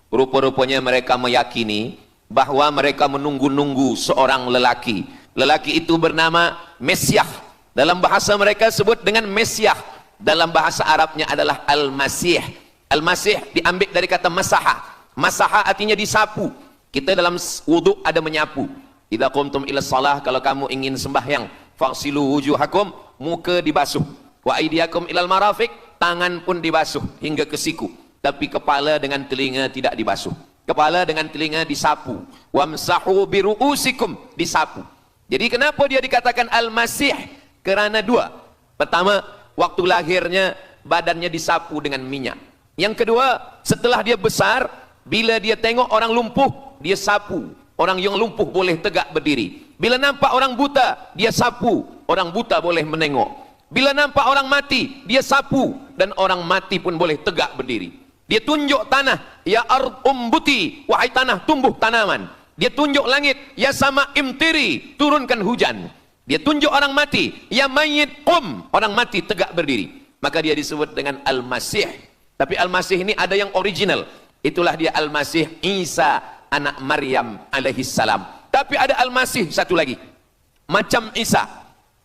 Rupa-rupanya mereka meyakini bahwa mereka menunggu-nunggu seorang lelaki. Lelaki itu bernama Mesiah. Dalam bahasa mereka sebut dengan Mesiah. Dalam bahasa Arabnya adalah Al-Masih. Al-Masih diambil dari kata masaha. Masaha artinya disapu. Kita dalam wudhu ada menyapu. Idza qumtum ila shalah, kalau kamu ingin sembahyang, fa'silu wujuhakum, muka dibasuh. Wa aydiyakum ilal marafiq, tangan pun dibasuh hingga ke siku. Tapi kepala dengan telinga tidak dibasuh. Kepala dengan telinga disapu. Wamsahu biru'usikum, disapu. Jadi kenapa dia dikatakan Al-Masih? Kerana dua. Pertama, waktu lahirnya badannya disapu dengan minyak. Yang kedua, setelah dia besar, bila dia tengok orang lumpuh, dia sapu. Orang yang lumpuh boleh tegak berdiri. Bila nampak orang buta, dia sapu. Orang buta boleh menengok. Bila nampak orang mati, dia sapu. Dan orang mati pun boleh tegak berdiri. Dia tunjuk tanah, ya ard umbuti, wahai tanah tumbuh tanaman. Dia tunjuk langit, ya sama imtiri, turunkan hujan. Dia tunjuk orang mati, ya mayyit qum, orang mati tegak berdiri. Maka dia disebut dengan Al-Masih. Tapi Al-Masih ini ada yang original. Itulah dia Al-Masih Isa anak Maryam alaihi salam. Tapi ada Al-Masih satu lagi. Macam Isa.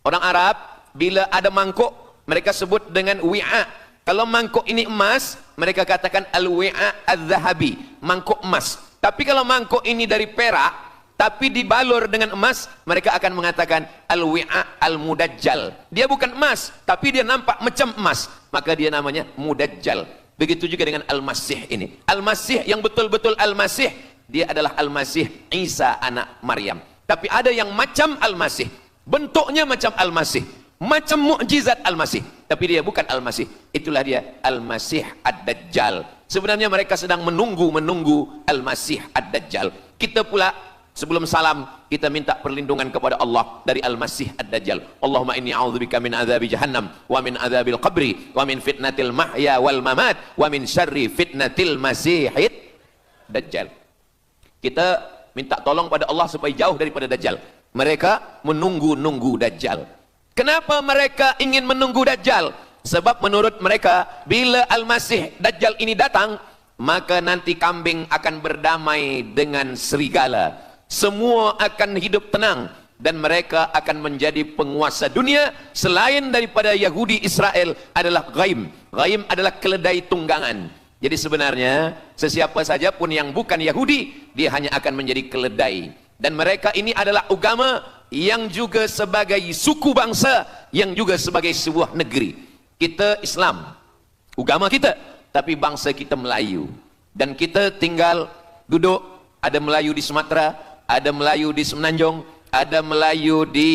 Orang Arab bila ada mangkuk, mereka sebut dengan wi'a. Kalau mangkuk ini emas, mereka katakan al-wi'a az-zahabi, mangkuk emas. Tapi kalau mangkuk ini dari perak, tapi dibalur dengan emas, mereka akan mengatakan al-wi'a al-mudajjal. Dia bukan emas, tapi dia nampak macam emas, maka dia namanya mudajjal. Begitu juga dengan Al-Masih ini. Al-Masih yang betul-betul Al-Masih, dia adalah Al-Masih Isa anak Maryam. Tapi ada yang macam Al-Masih, bentuknya macam Al-Masih, macam mukjizat Al-Masih, tapi dia bukan Al-Masih. Itulah dia Al-Masih Ad-Dajjal. Sebenarnya mereka sedang menunggu Al-Masih Ad-Dajjal. Kita pula sebelum salam kita minta perlindungan kepada Allah dari Al-Masih Ad-Dajjal. Allahumma inni a'udzubika min adzabi jahannam wa min adzabil qabri wa min fitnatil mahya wal mamat wa min syarri fitnatil masihid Dajjal. Kita minta tolong pada Allah supaya jauh daripada Dajjal. Mereka menunggu Dajjal. Kenapa mereka ingin menunggu Dajjal? Sebab menurut mereka bila Al-Masih Dajjal ini datang, maka nanti kambing akan berdamai dengan serigala. Semua akan hidup tenang dan mereka akan menjadi penguasa dunia. Selain daripada Yahudi Israel adalah ghaim. Ghaim adalah keledai tunggangan. Jadi sebenarnya sesiapa saja pun yang bukan Yahudi, dia hanya akan menjadi keledai. Dan mereka ini adalah agama yang juga sebagai suku bangsa, yang juga sebagai sebuah negeri. Kita Islam, agama kita, tapi bangsa kita Melayu. Dan kita tinggal duduk, ada Melayu di Sumatera, ada Melayu di Semenanjung, ada Melayu di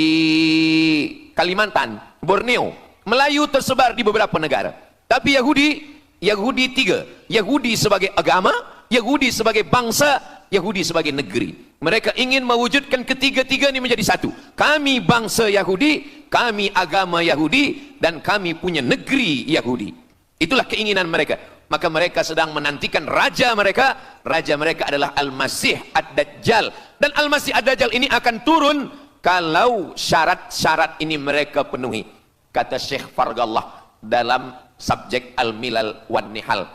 Kalimantan, Borneo. Melayu tersebar di beberapa negara. Tapi Yahudi tiga. Yahudi sebagai agama, Yahudi sebagai bangsa, Yahudi sebagai negeri. Mereka ingin mewujudkan ketiga-tiga ini menjadi satu. Kami bangsa Yahudi, kami agama Yahudi, dan kami punya negeri Yahudi. Itulah keinginan mereka. Maka mereka sedang menantikan raja mereka. Raja mereka adalah Al-Masih Ad-Dajjal. Dan Al-Masih Ad-Dajjal ini akan turun kalau syarat-syarat ini mereka penuhi. Kata Syekh Fargallah dalam subjek Al-Milal wan Nihal.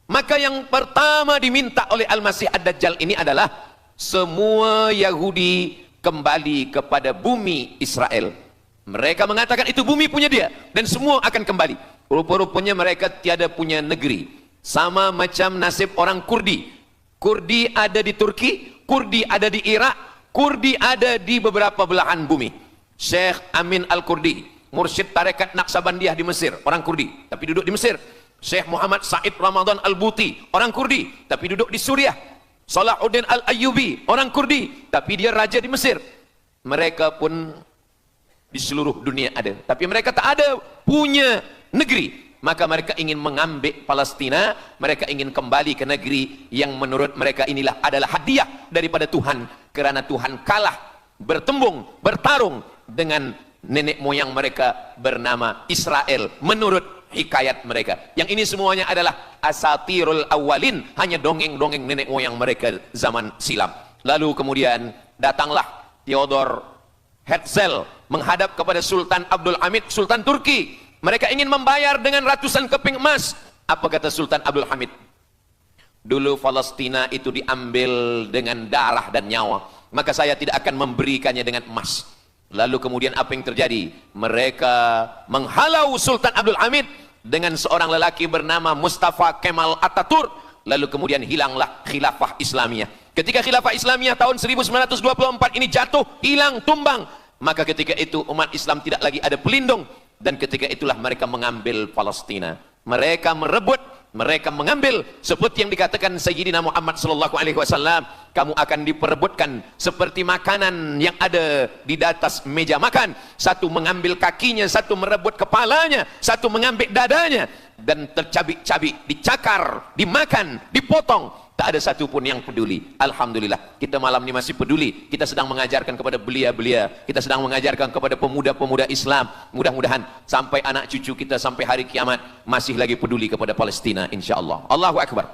Maka yang pertama diminta oleh Al-Masih Ad-Dajjal ini adalah semua Yahudi kembali kepada bumi Israel. Mereka mengatakan itu bumi punya dia dan semua akan kembali. Rupa-rupanya mereka tiada punya negeri. Sama macam nasib orang Kurdi. Kurdi ada di Turki, Kurdi ada di Irak, Kurdi ada di beberapa belahan bumi. Syekh Amin Al-Kurdi, mursyid tarekat Naqsabandiyah di Mesir, orang Kurdi, tapi duduk di Mesir. Syekh Muhammad Said Ramadan Al-Buti, orang Kurdi, tapi duduk di Suriah. Salahuddin Al-Ayyubi, orang Kurdi, tapi dia raja di Mesir. Mereka pun di seluruh dunia ada, tapi mereka tak ada punya negeri. Maka mereka ingin mengambil Palestina, mereka ingin kembali ke negeri yang menurut mereka inilah adalah hadiah daripada Tuhan, kerana Tuhan kalah bertembung, bertarung dengan nenek moyang mereka bernama Israel menurut hikayat mereka. Yang ini semuanya adalah asatirul awalin, hanya dongeng-dongeng nenek moyang mereka zaman silam. Lalu kemudian datanglah Theodor Herzl menghadap kepada Sultan Abdul Hamid, Sultan Turki. Mereka ingin membayar dengan ratusan keping emas. Apa kata Sultan Abdul Hamid? Dulu Palestina itu diambil dengan darah dan nyawa, maka saya tidak akan memberikannya dengan emas. Lalu kemudian apa yang terjadi? Mereka menghalau Sultan Abdul Hamid dengan seorang lelaki bernama Mustafa Kemal Ataturk. Lalu kemudian hilanglah khilafah Islamiyah. Ketika khilafah Islamiyah tahun 1924 ini jatuh, hilang, tumbang, maka ketika itu umat Islam tidak lagi ada pelindung. Dan ketika itulah mereka mengambil Palestina. Mereka merebut, mereka mengambil, seperti yang dikatakan Sayyidina Muhammad sallallahu alaihi wasallam, kamu akan diperebutkan seperti makanan yang ada di atas meja makan. Satu mengambil kakinya, satu merebut kepalanya, satu mengambil dadanya, dan tercabik-cabik, dicakar, dimakan, dipotong. Tak ada satu pun yang peduli. Alhamdulillah, kita malam ini masih peduli. Kita sedang mengajarkan kepada belia-belia, kita sedang mengajarkan kepada pemuda-pemuda Islam. Mudah-mudahan sampai anak cucu kita sampai hari kiamat masih lagi peduli kepada Palestina, insya-Allah. Allahu Akbar.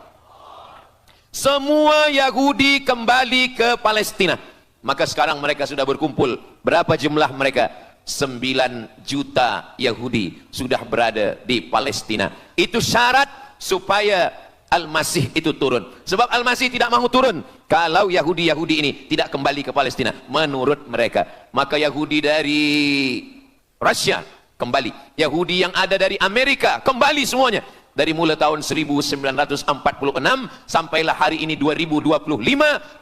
Semua Yahudi kembali ke Palestina. Maka sekarang mereka sudah berkumpul. Berapa jumlah mereka? 9 juta Yahudi sudah berada di Palestina. Itu syarat supaya Al-Masih itu turun. Sebab Al-Masih tidak mahu turun kalau Yahudi-Yahudi ini tidak kembali ke Palestina menurut mereka. Maka Yahudi dari Rusia kembali, Yahudi yang ada dari Amerika kembali semuanya. Dari mulai tahun 1946 sampailah hari ini 2025,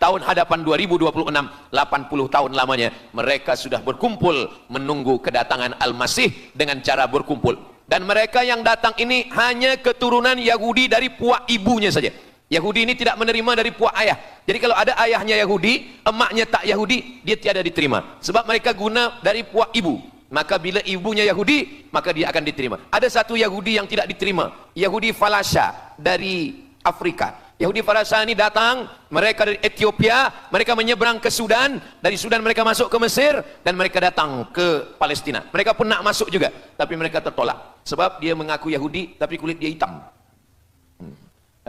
tahun hadapan 2026, 80 tahun lamanya mereka sudah berkumpul menunggu kedatangan Al-Masih dengan cara berkumpul. Dan mereka yang datang ini hanya keturunan Yahudi dari puak ibunya saja. Yahudi ini tidak menerima dari puak ayah. Jadi kalau ada ayahnya Yahudi, emaknya tak Yahudi, dia tiada diterima. Sebab mereka guna dari puak ibu. maka bila ibunya Yahudi, maka dia akan diterima. Ada satu Yahudi yang tidak diterima, Yahudi Falasha dari Afrika. Yahudi Falasha ini datang, mereka dari Ethiopia, mereka menyeberang ke Sudan, dari Sudan mereka masuk ke Mesir, dan mereka datang ke Palestina. Mereka pun nak masuk juga, tapi mereka tertolak. Sebab dia mengaku Yahudi, tapi kulit dia hitam.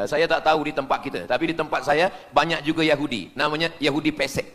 Saya tak tahu di tempat kita, tapi di tempat saya banyak juga Yahudi, namanya Yahudi pesek.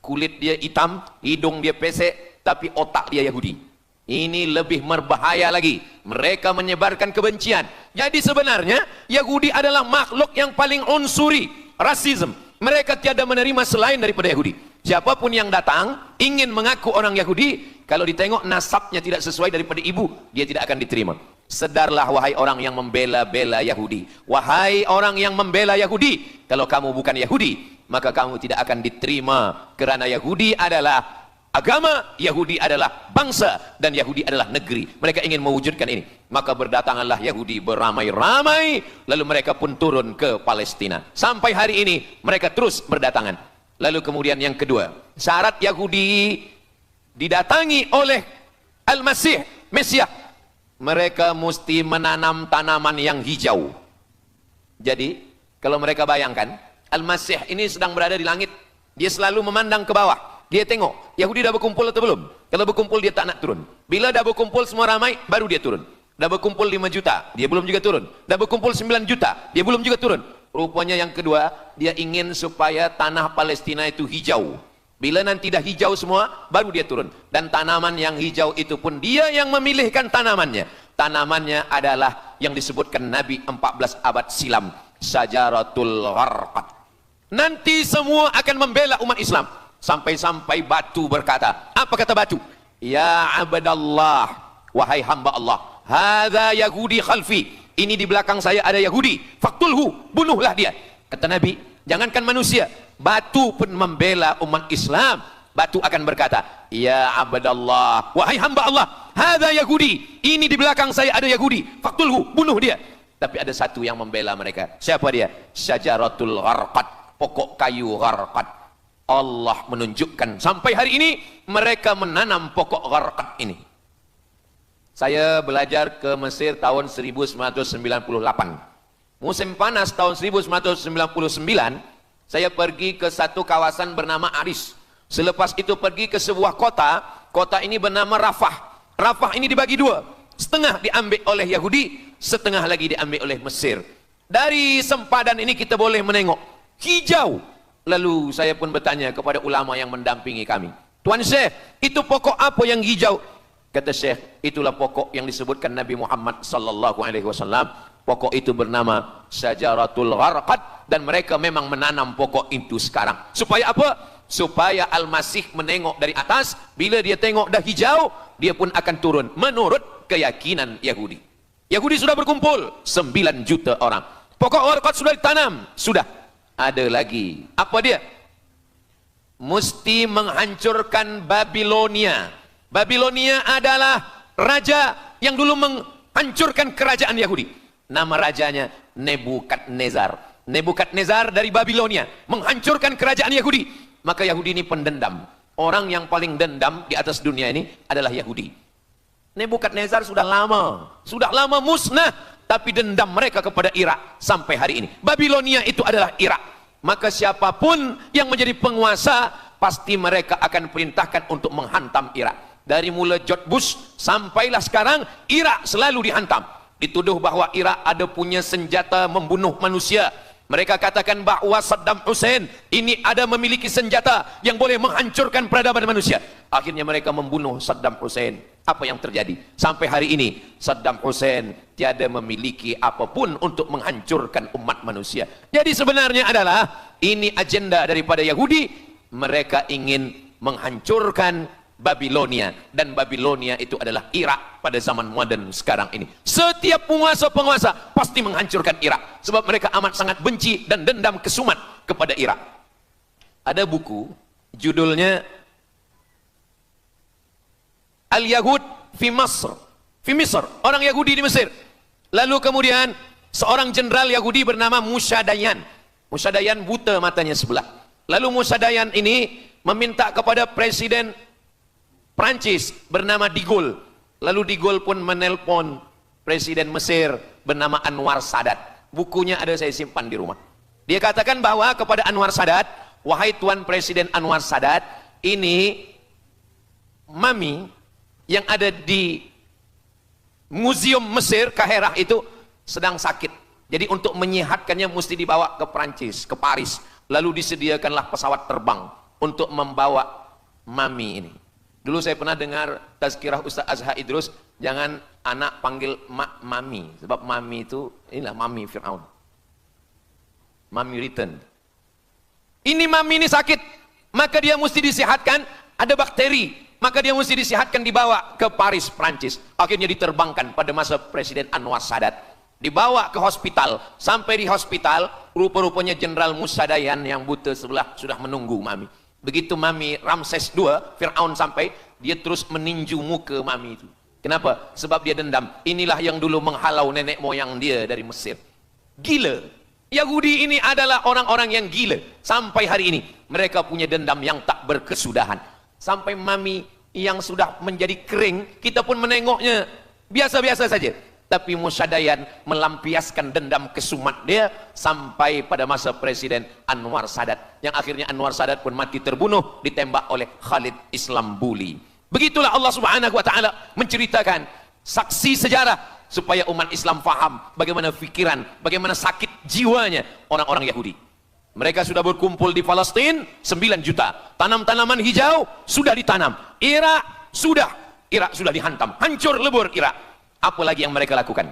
Kulit dia hitam, hidung dia pesek, tapi otak dia Yahudi. Ini lebih berbahaya lagi. Mereka menyebarkan kebencian. Jadi sebenarnya Yahudi adalah makhluk yang paling unsuri, rasisme. Mereka tiada menerima selain daripada Yahudi. Siapapun yang datang ingin mengaku orang Yahudi, kalau ditengok nasabnya tidak sesuai daripada ibu, dia tidak akan diterima. Sedarlah wahai orang yang membela-bela Yahudi. Wahai orang yang membela Yahudi, kalau kamu bukan Yahudi, maka kamu tidak akan diterima, kerana Yahudi adalah agama, Yahudi adalah bangsa, dan Yahudi adalah negeri. Mereka ingin mewujudkan ini. Maka berdatanganlah Yahudi beramai-ramai, lalu mereka pun turun ke Palestina. Sampai hari ini mereka terus berdatangan. Lalu kemudian yang kedua, syarat Yahudi didatangi oleh Al-Masih, Mesias, mereka mesti menanam tanaman yang hijau. Jadi kalau mereka bayangkan, Al-Masih ini sedang berada di langit, dia selalu memandang ke bawah. Dia tengok, Yahudi dah berkumpul atau belum? Kalau berkumpul dia tak nak turun. Bila dah berkumpul semua ramai, baru dia turun. Dah berkumpul 5 juta, dia belum juga turun. Dah berkumpul 9 juta, dia belum juga turun. Rupanya yang kedua, dia ingin supaya tanah Palestina itu hijau. Bila nanti dah hijau semua, baru dia turun. Dan tanaman yang hijau itu pun dia yang memilihkan tanamannya. Tanamannya adalah yang disebutkan Nabi 14 abad silam, Syajaratul Gharqad. Nanti semua akan membela umat Islam. Sampai-sampai batu berkata, apa kata batu? Ya abdallah, wahai hamba Allah, hadza Yahudi khalfi, ini di belakang saya ada Yahudi, faktulhu, bunuhlah dia. Kata Nabi, jangankan manusia, batu pun membela umat Islam. Batu akan berkata, ya abdallah, wahai hamba Allah, hadza Yahudi, ini di belakang saya ada Yahudi, faktulhu, bunuh dia. Tapi ada satu yang membela mereka. Siapa dia? Syajaratul Gharqad, pokok kayu Gharqad. Allah menunjukkan sampai hari ini mereka menanam pokok Gharqad ini. Saya belajar ke Mesir tahun 1998. Musim panas tahun 1999, saya pergi ke satu kawasan bernama Aris. Selepas itu pergi ke sebuah kota, kota ini bernama Rafah. Rafah ini dibagi dua, setengah diambil oleh Yahudi, setengah lagi diambil oleh Mesir. Dari sempadan ini kita boleh menengok hijau. Lalu saya pun bertanya kepada ulama yang mendampingi kami, Tuan Syekh, itu pokok apa yang hijau? Kata Syekh, itulah pokok yang disebutkan Nabi Muhammad sallallahu alaihi wasallam. Pokok itu bernama Syajaratul Gharqad, dan mereka memang menanam pokok itu sekarang. Supaya apa? Supaya Al-Masih menengok dari atas, bila dia tengok dah hijau, dia pun akan turun menurut keyakinan Yahudi. Yahudi sudah berkumpul 9 juta orang. Pokok Gharqad sudah ditanam, sudah. Ada lagi, apa dia? Mesti menghancurkan Babilonia. Babilonia adalah raja yang dulu menghancurkan kerajaan Yahudi. Nama rajanya Nebukadnezar. Nebukadnezar dari Babilonia menghancurkan kerajaan Yahudi. Maka Yahudi ini pendendam. Orang yang paling dendam di atas dunia ini adalah Yahudi. Nebukadnezar sudah lama musnah. Tapi dendam mereka kepada Irak sampai hari ini. Babilonia itu adalah Irak. Maka siapapun yang menjadi penguasa, pasti mereka akan perintahkan untuk menghantam Irak. Dari mula George Bush sampailah sekarang, Irak selalu dihantam. Dituduh bahwa Irak ada punya senjata membunuh manusia. Mereka katakan bahwa Saddam Hussein ini ada memiliki senjata yang boleh menghancurkan peradaban manusia. Akhirnya mereka membunuh Saddam Hussein. Apa yang terjadi? Sampai hari ini Saddam Hussein tiada memiliki apapun untuk menghancurkan umat manusia. Jadi sebenarnya adalah ini agenda daripada Yahudi. Mereka ingin menghancurkan Babilonia, dan Babilonia itu adalah Irak pada zaman modern sekarang ini. Setiap penguasa-penguasa pasti menghancurkan Irak, sebab mereka amat sangat benci dan dendam kesumat kepada Irak. Ada buku judulnya Al-Yahud fi Masr, orang Yahudi di Mesir. Lalu kemudian seorang jenderal Yahudi bernama Musa Dayan. Musa Dayan buta matanya sebelah. Lalu Musa Dayan ini meminta kepada Presiden Prancis bernama De Gaulle. Lalu De Gaulle pun menelpon Presiden Mesir bernama Anwar Sadat. Bukunya ada, saya simpan di rumah. Dia katakan bahwa kepada Anwar Sadat, wahai Tuan Presiden Anwar Sadat, ini mami yang ada di Museum Mesir, Kaherah itu sedang sakit. Jadi untuk menyehatkannya mesti dibawa ke Prancis, ke Paris. Lalu disediakanlah pesawat terbang untuk membawa mami ini. Dulu saya pernah dengar tazkirah Ustaz Azhar Idrus, jangan anak panggil mami, sebab mami itu, inilah mami Fir'aun. Mami return. Ini mami ini sakit, maka dia mesti disehatkan, ada bakteri, maka dia mesti disehatkan, dibawa ke Paris, Prancis. Akhirnya diterbangkan pada masa Presiden Anwar Sadat. Dibawa ke hospital, sampai di hospital, rupa-rupanya Jenderal Musa Dayan yang buta sebelah sudah menunggu mami. Begitu mami Ramses II, Fir'aun sampai, dia terus meninju muka mami itu. Kenapa? Sebab dia dendam. Inilah yang dulu menghalau nenek moyang dia dari Mesir. Gila. Yahudi ini adalah orang-orang yang gila. Sampai hari ini, mereka punya dendam yang tak berkesudahan. Sampai mami yang sudah menjadi kering, kita pun menengoknya biasa-biasa saja. Tapi Musa Dayan melampiaskan dendam kesumat dia sampai pada masa Presiden Anwar Sadat, yang akhirnya Anwar Sadat pun mati terbunuh ditembak oleh Khalid Islambuli. Begitulah Allah Subhanahu wa taala menceritakan saksi sejarah supaya umat Islam faham bagaimana pikiran, bagaimana sakit jiwanya orang-orang Yahudi. Mereka sudah berkumpul di Palestina 9 juta. Tanam-tanaman hijau sudah ditanam. Irak sudah dihantam. Hancur lebur Irak. Apa lagi yang mereka lakukan?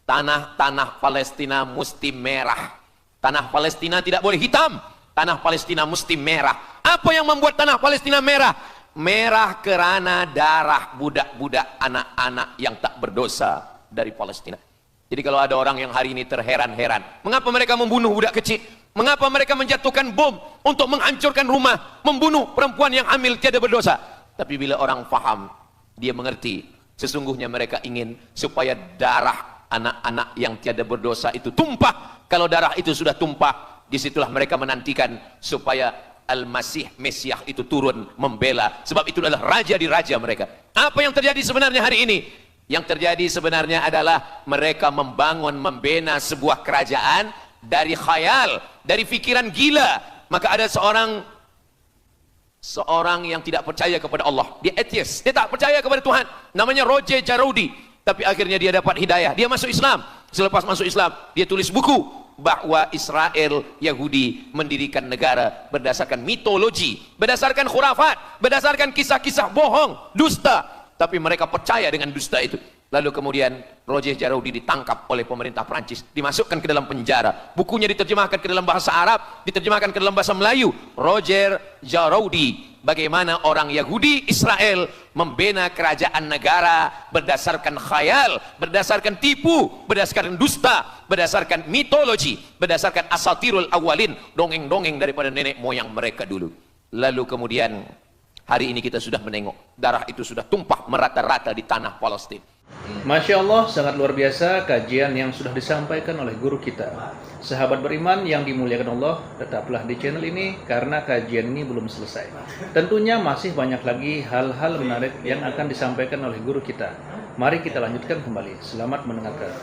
Tanah-tanah Palestina mesti merah. Tanah Palestina tidak boleh hitam. Tanah Palestina mesti merah. Apa yang membuat tanah Palestina merah? Merah kerana darah budak-budak, anak-anak yang tak berdosa dari Palestina. Jadi kalau ada orang yang hari ini terheran-heran, mengapa mereka membunuh budak kecil? Mengapa mereka menjatuhkan bom untuk menghancurkan rumah, membunuh perempuan yang hamil tiada berdosa? Tapi bila orang faham, dia mengerti. Sesungguhnya mereka ingin supaya darah anak-anak yang tiada berdosa itu tumpah. Kalau darah itu sudah tumpah, disitulah mereka menantikan supaya Al-Masih Mesiah itu turun membela. Sebab itu adalah raja di raja mereka. Apa yang terjadi sebenarnya hari ini? Yang terjadi sebenarnya adalah mereka membangun, membina sebuah kerajaan dari khayal, dari fikiran gila. Maka ada seorang yang tidak percaya kepada Allah, dia atheist, dia tak percaya kepada Tuhan, namanya Roger Jaroudi. Tapi akhirnya dia dapat hidayah, dia masuk Islam. Selepas masuk Islam, dia tulis buku bahwa Israel Yahudi mendirikan negara berdasarkan mitologi, berdasarkan khurafat, berdasarkan kisah-kisah bohong, dusta. Tapi mereka percaya dengan dusta itu. Lalu kemudian Roger Jaroudi ditangkap oleh pemerintah Prancis, dimasukkan ke dalam penjara. Bukunya diterjemahkan ke dalam bahasa Arab, diterjemahkan ke dalam bahasa Melayu. Roger Jaroudi, bagaimana orang Yahudi Israel membina kerajaan negara berdasarkan khayal, berdasarkan tipu, berdasarkan dusta, berdasarkan mitologi, berdasarkan asatirul awalin, dongeng-dongeng daripada nenek moyang mereka dulu. Lalu kemudian hari ini kita sudah menengok darah itu sudah tumpah merata-rata di tanah Palestina. Masya Allah, sangat luar biasa kajian yang sudah disampaikan oleh guru kita. Sahabat beriman yang dimuliakan Allah, tetaplah di channel ini karena kajian ini belum selesai. Tentunya masih banyak lagi hal-hal menarik yang akan disampaikan oleh guru kita. Mari kita lanjutkan kembali. Selamat mendengarkan.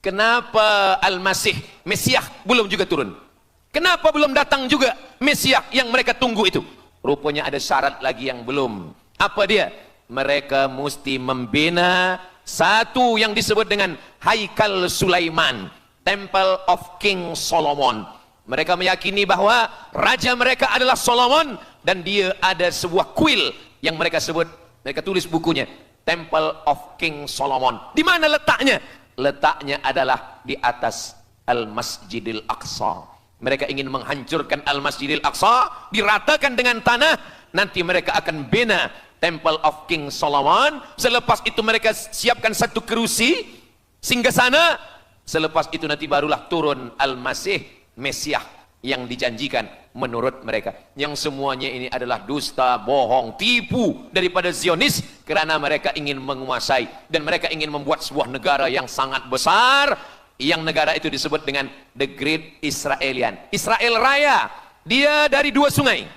Kenapa Al-Masih Mesiah belum juga turun? Kenapa belum datang juga Mesiah yang mereka tunggu itu? Rupanya ada syarat lagi yang belum. Apa dia? Mereka mesti membina satu yang disebut dengan Haikal Sulaiman, Temple of King Solomon. Mereka meyakini bahwa raja mereka adalah Solomon, dan dia ada sebuah kuil yang mereka sebut, mereka tulis bukunya, Temple of King Solomon. Di mana letaknya? Letaknya adalah di atas Al-Masjidil Aqsa. Mereka ingin menghancurkan Al-Masjidil Aqsa, diratakan dengan tanah. Nanti mereka akan bina Temple of King Solomon. Selepas itu mereka siapkan satu kerusi singgasana. Selepas itu nanti barulah turun Al-Masih Mesiah yang dijanjikan menurut mereka. Yang semuanya ini adalah dusta, bohong, tipu daripada Zionis, kerana mereka ingin menguasai dan mereka ingin membuat sebuah negara yang sangat besar, yang negara itu disebut dengan The Great Israelian, Israel Raya. Dia dari dua sungai.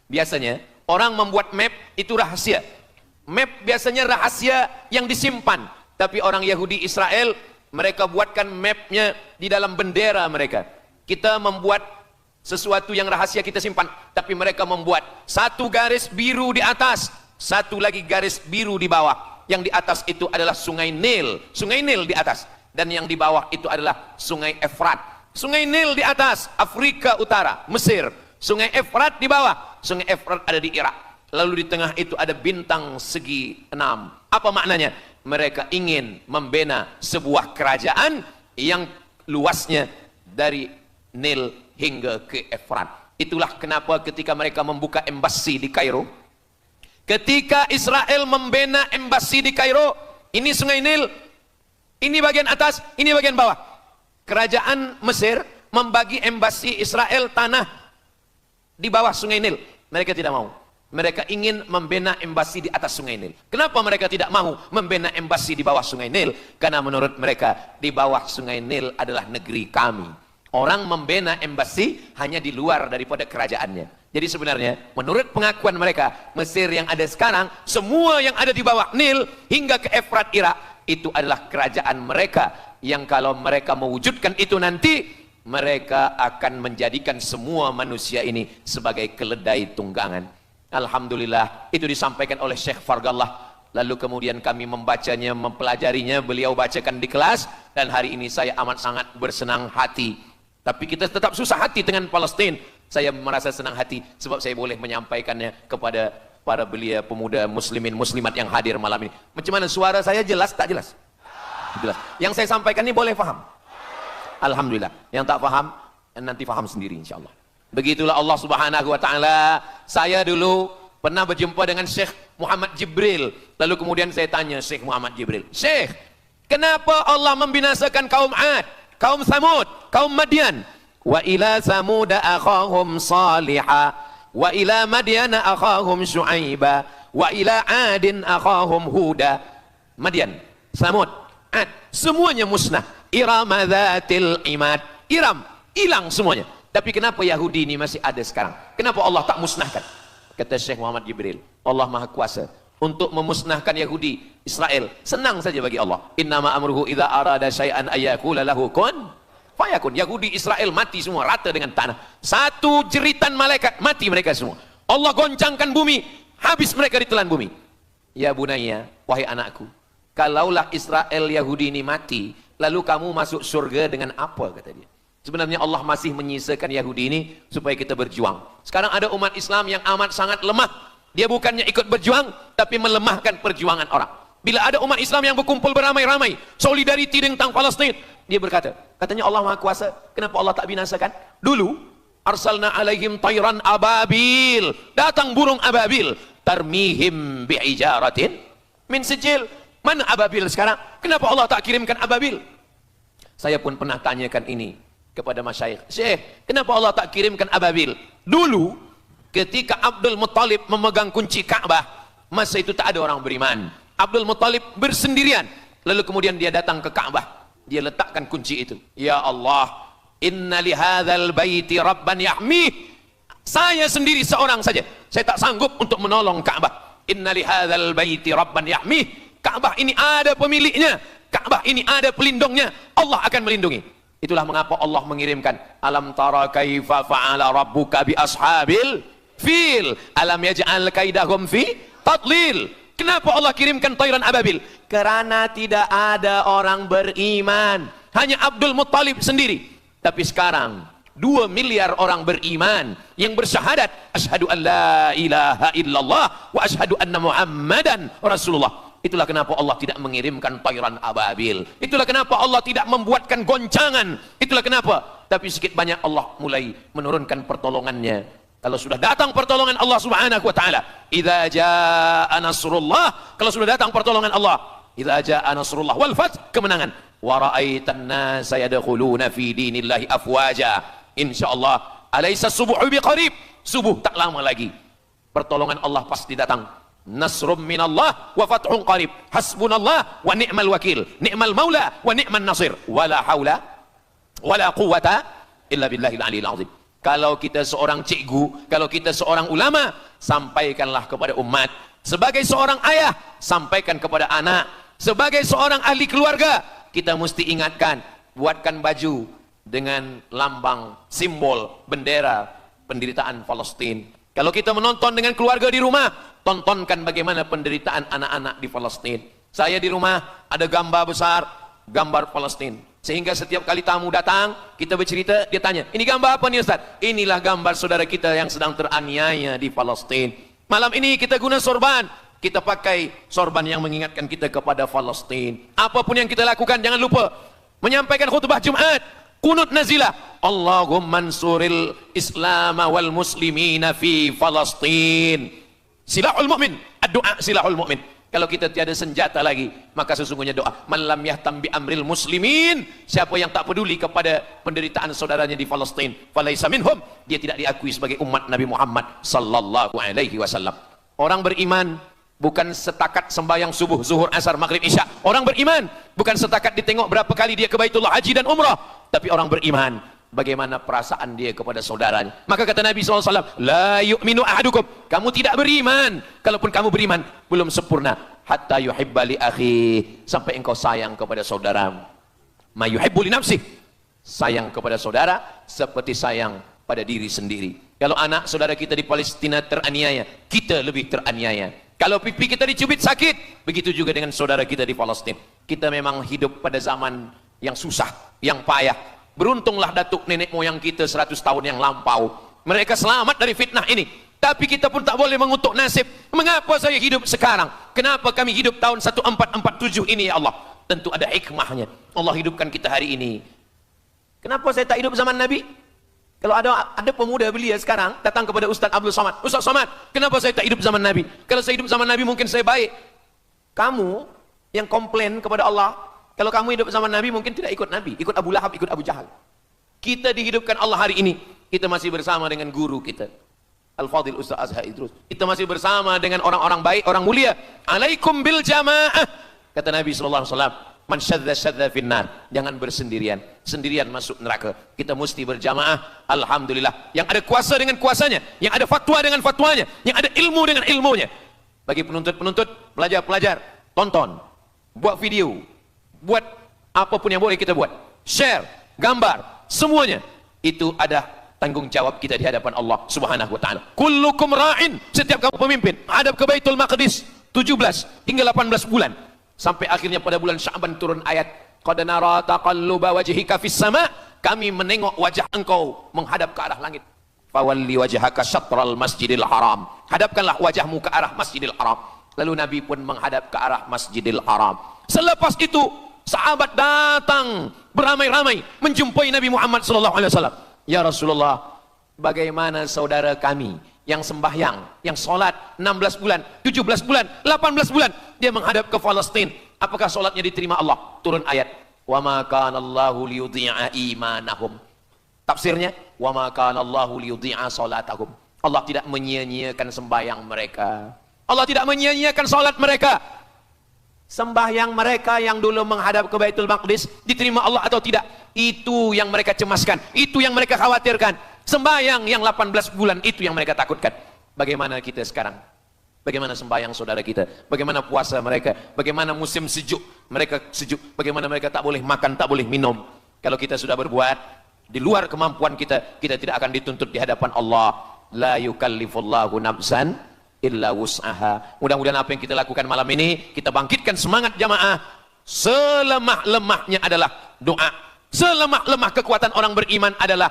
Biasanya Orang membuat map itu rahasia. Map biasanya rahasia yang disimpan. Tapi orang Yahudi Israel, mereka buatkan mapnya di dalam bendera mereka. Kita membuat sesuatu yang rahasia kita simpan. Tapi mereka membuat satu garis biru di atas, satu lagi garis biru di bawah. Yang di atas itu adalah sungai Nil. Sungai Nil di atas. Dan yang di bawah itu adalah sungai Efrat. Sungai Nil di atas, Afrika Utara, Mesir. Sungai Efrat di bawah. Sungai Efrat ada di Irak. Lalu di tengah itu ada bintang segi 6. Apa maknanya? Mereka ingin membina sebuah kerajaan yang luasnya dari Nil hingga ke Efrat. Itulah kenapa ketika mereka membuka embasi di Kairo, ketika Israel membina embasi di Kairo, ini sungai Nil, ini bagian atas, ini bagian bawah. Kerajaan Mesir membagi embasi Israel tanah di bawah sungai Nil. Mereka tidak mau. Mereka ingin membina embasi di atas sungai Nil. Kenapa mereka tidak mau membina embasi di bawah sungai Nil? Karena menurut mereka di bawah sungai Nil adalah negeri kami. Orang membina embasi hanya di luar daripada kerajaannya. Jadi sebenarnya menurut pengakuan mereka, Mesir yang ada sekarang, semua yang ada di bawah Nil hingga ke Efrat Irak, itu adalah kerajaan mereka. Yang kalau mereka mewujudkan itu nanti, mereka akan menjadikan semua manusia ini sebagai keledai tunggangan. Alhamdulillah, itu disampaikan oleh Syekh Fargallah. Lalu kemudian kami membacanya, mempelajarinya, beliau bacakan di kelas, dan hari ini saya amat sangat bersenang hati. Tapi kita tetap susah hati dengan Palestina. Saya merasa senang hati sebab saya boleh menyampaikannya kepada para belia pemuda muslimin muslimat yang hadir malam ini. Macam mana suara saya, jelas tak jelas? Jelas. Yang saya sampaikan ini boleh faham? Alhamdulillah. Yang tak faham, nanti faham sendiri insyaAllah. Begitulah Allah Subhanahu wa ta'ala. Saya dulu pernah berjumpa dengan Syekh Muhammad Jibril. Lalu kemudian saya tanya Syekh Muhammad Jibril, Syekh, kenapa Allah membinasakan kaum Ad, kaum Samud, kaum Madian? Wa ila Samuda akhahum Salihah, wa ila Madiana akhahum Syuaiba, wa ila Adin akhahum Huda. Madian, Samud, Ad, semuanya musnah. Iram dzatil imad. Iram, hilang semuanya. Tapi kenapa Yahudi ini masih ada sekarang? Kenapa Allah tak musnahkan? Kata Syekh Muhammad Jibril, Allah Maha Kuasa untuk memusnahkan Yahudi Israel. Senang saja bagi Allah. Innama amruhu idza arada syai'an ayyakula lahu kun fayakun. Yahudi Israel mati semua rata dengan tanah. Satu jeritan malaikat mati mereka semua. Allah goncangkan bumi, habis mereka ditelan bumi. Ya bunayya, wahai anakku, kalaulah Israel Yahudi ini mati, lalu kamu masuk surga dengan apa, kata dia. Sebenarnya Allah masih menyisakan Yahudi ini supaya kita berjuang. Sekarang ada umat Islam yang amat sangat lemah. Dia bukannya ikut berjuang, tapi melemahkan perjuangan orang. Bila ada umat Islam yang berkumpul beramai-ramai, solidariti tentang Palestina, dia berkata, katanya Allah Maha Kuasa, kenapa Allah tak binasakan? Dulu, arsalna alaihim tayran ababil, datang burung ababil, tarmihim bi'ijaratin min sijil. Mana ababil sekarang? Kenapa Allah tak kirimkan ababil? Saya pun pernah tanyakan ini kepada masyayikh, Syekh, kenapa Allah tak kirimkan ababil? Dulu ketika Abdul Muttalib memegang kunci Ka'bah, masa itu tak ada orang beriman. Abdul Muttalib bersendirian, lalu kemudian dia datang ke Ka'bah, dia letakkan kunci itu. Ya Allah, inna li hadzal baiti rabban yahmih. Saya sendiri seorang saja, saya tak sanggup untuk menolong Ka'bah. Inna li hadzal baiti rabban yahmih. Ka'bah ini ada pemiliknya, Ka'bah ini ada pelindungnya, Allah akan melindungi. Itulah mengapa Allah mengirimkan alam tara kaifa fa'ala rabbuka bi ashabil fil alam yaj'al kaidahum fi tadlil. Kenapa Allah kirimkan tayran ababil? Karena tidak ada orang beriman, hanya Abdul Muttalib sendiri. Tapi sekarang 2 miliar orang beriman yang bersyahadat asyhadu an la ilaha illallah wa asyhadu anna muhammadan rasulullah. Itulah kenapa Allah tidak mengirimkan tayran ababil. Itulah kenapa Allah tidak membuatkan goncangan. Itulah kenapa. Tapi sedikit banyak Allah mulai menurunkan pertolongannya. Kalau sudah datang pertolongan Allah Subhanahu wa taala, idza jaa nasrullah, kalau sudah datang pertolongan Allah, idza jaa nasrullah wal fath, kemenangan. Wa ra'aitan nasa yadkhuluna fi dinillahi afwaja. Insyaallah, alaysa subuhu biqarib. Subuh tak lama lagi. Pertolongan Allah pasti datang. Nasrum minallah wa fathun qarib. Hasbunallah wa ni'mal wakil. Ni'mal maula wa ni'man nasir. Wala haula wala quwata illa billahil aliyil azim. Kalau kita seorang cikgu, kalau kita seorang ulama, sampaikanlah kepada umat. Sebagai seorang ayah, sampaikan kepada anak. Sebagai seorang ahli keluarga, kita mesti ingatkan, buatkan baju dengan lambang, simbol, bendera penderitaan Palestina. Kalau kita menonton dengan keluarga di rumah, tontonkan bagaimana penderitaan anak-anak di Palestina. Saya di rumah ada gambar besar, gambar Palestina. Sehingga setiap kali tamu datang, kita bercerita, dia tanya, ini gambar apa nih Ustaz? Inilah gambar saudara kita yang sedang teraniaya di Palestina. Malam ini kita guna sorban, kita pakai sorban yang mengingatkan kita kepada Palestina. Apapun yang kita lakukan, jangan lupa menyampaikan khutbah Jumat, kunut nazilah, Allahumma ansuril Islam wal muslimina fi Palestina. Silahul mu'min, doa silahul mu'min. Kalau kita tiada senjata lagi, maka sesungguhnya doa. Man lam yahtam bi amril muslimin, siapa yang tak peduli kepada penderitaan saudaranya di Palestina, falaisa minhum, dia tidak diakui sebagai umat Nabi Muhammad sallallahu alaihi wasallam. Orang beriman bukan setakat sembahyang subuh, zuhur, asar, maghrib, isya. Orang beriman bukan setakat ditengok berapa kali dia ke Baitullah haji dan umrah, tapi orang beriman bagaimana perasaan dia kepada saudaranya. Maka kata Nabi SAW, la yu'minu ahadukum, kamu tidak beriman, kalaupun kamu beriman, belum sempurna, hatta yuhibba li akhi, sampai engkau sayang kepada saudaramu. Ma yuhibbu li nafsih, sayang kepada saudara seperti sayang pada diri sendiri. Kalau anak saudara kita di Palestina teraniaya, kita lebih teraniaya. Kalau pipi kita dicubit sakit, begitu juga dengan saudara kita di Palestina. Kita memang hidup pada zaman yang susah, yang payah. Beruntunglah datuk nenek moyang kita 100 tahun yang lampau, mereka selamat dari fitnah ini. Tapi kita pun tak boleh mengutuk nasib. Mengapa saya hidup sekarang? Kenapa kami hidup tahun 1447 ini ya Allah? Tentu ada hikmahnya. Allah hidupkan kita hari ini. Kenapa saya tak hidup zaman Nabi? Kalau ada pemuda belia sekarang datang kepada Ustaz Abdul Somad, Ustaz Somad, kenapa saya tak hidup zaman Nabi? Kalau saya hidup zaman Nabi mungkin saya baik. Kamu yang komplain kepada Allah, kalau kamu hidup zaman Nabi mungkin tidak ikut Nabi, ikut Abu Lahab, ikut Abu Jahal. Kita dihidupkan Allah hari ini, kita masih bersama dengan guru kita, Al-Fadhil Ustaz Azhar Idrus. Kita masih bersama dengan orang-orang baik, orang mulia. Alaikum bil jamaah, kata Nabi SAW. Man syadza syadza finnar, jangan bersendirian, sendirian masuk neraka. Kita mesti berjamaah. Alhamdulillah, yang ada kuasa dengan kuasanya, yang ada fatwa dengan fatwanya, yang ada ilmu dengan ilmunya. Bagi penuntut-penuntut, pelajar-pelajar, tonton, buat video, buat apapun yang boleh kita buat, share, gambar, semuanya itu ada tanggung jawab kita di hadapan Allah Subhanahu wa taala. Kullukum ra'in, setiap kamu pemimpin, hadap ke Baitul Maqdis 17 hingga 18 bulan. Sampai akhirnya pada bulan Sya'ban turun ayat, qad nara taqalluba wajhika fis sama', kami menengok wajah engkau menghadap ke arah langit. Fawalli wajhaka syatral masjidil haram, hadapkanlah wajahmu ke arah Masjidil Haram. Lalu Nabi pun menghadap ke arah Masjidil Haram. Selepas itu sahabat datang beramai-ramai menjumpai Nabi Muhammad SAW. Ya Rasulullah, bagaimana saudara kami yang sembahyang, yang solat 16 bulan, 17 bulan, 18 bulan, dia menghadap ke Palestina, apakah solatnya diterima Allah? Turun ayat, wa ma kana Allahu liyudhi'a imanahum. Tafsirnya, wa ma kana Allahu liyudhi'a salatahum. Allah tidak menyia-nyiakan sembahyang mereka, Allah tidak menyia-nyiakan solat mereka. Sembahyang mereka yang dulu menghadap ke Baitul Maqdis diterima Allah atau tidak, itu yang mereka cemaskan, itu yang mereka khawatirkan. Sembahyang yang 18 bulan itu yang mereka takutkan. Bagaimana kita sekarang? Bagaimana sembahyang saudara kita? Bagaimana puasa mereka? Bagaimana musim sejuk? Mereka sejuk. Bagaimana mereka tak boleh makan, tak boleh minum? Kalau kita sudah berbuat di luar kemampuan kita, kita tidak akan dituntut di hadapan Allah. La yukallifullahu nafsan illa wus'aha. Mudah-mudahan apa yang kita lakukan malam ini, kita bangkitkan semangat jamaah. Selemah-lemahnya adalah doa. Selemah-lemah kekuatan orang beriman adalah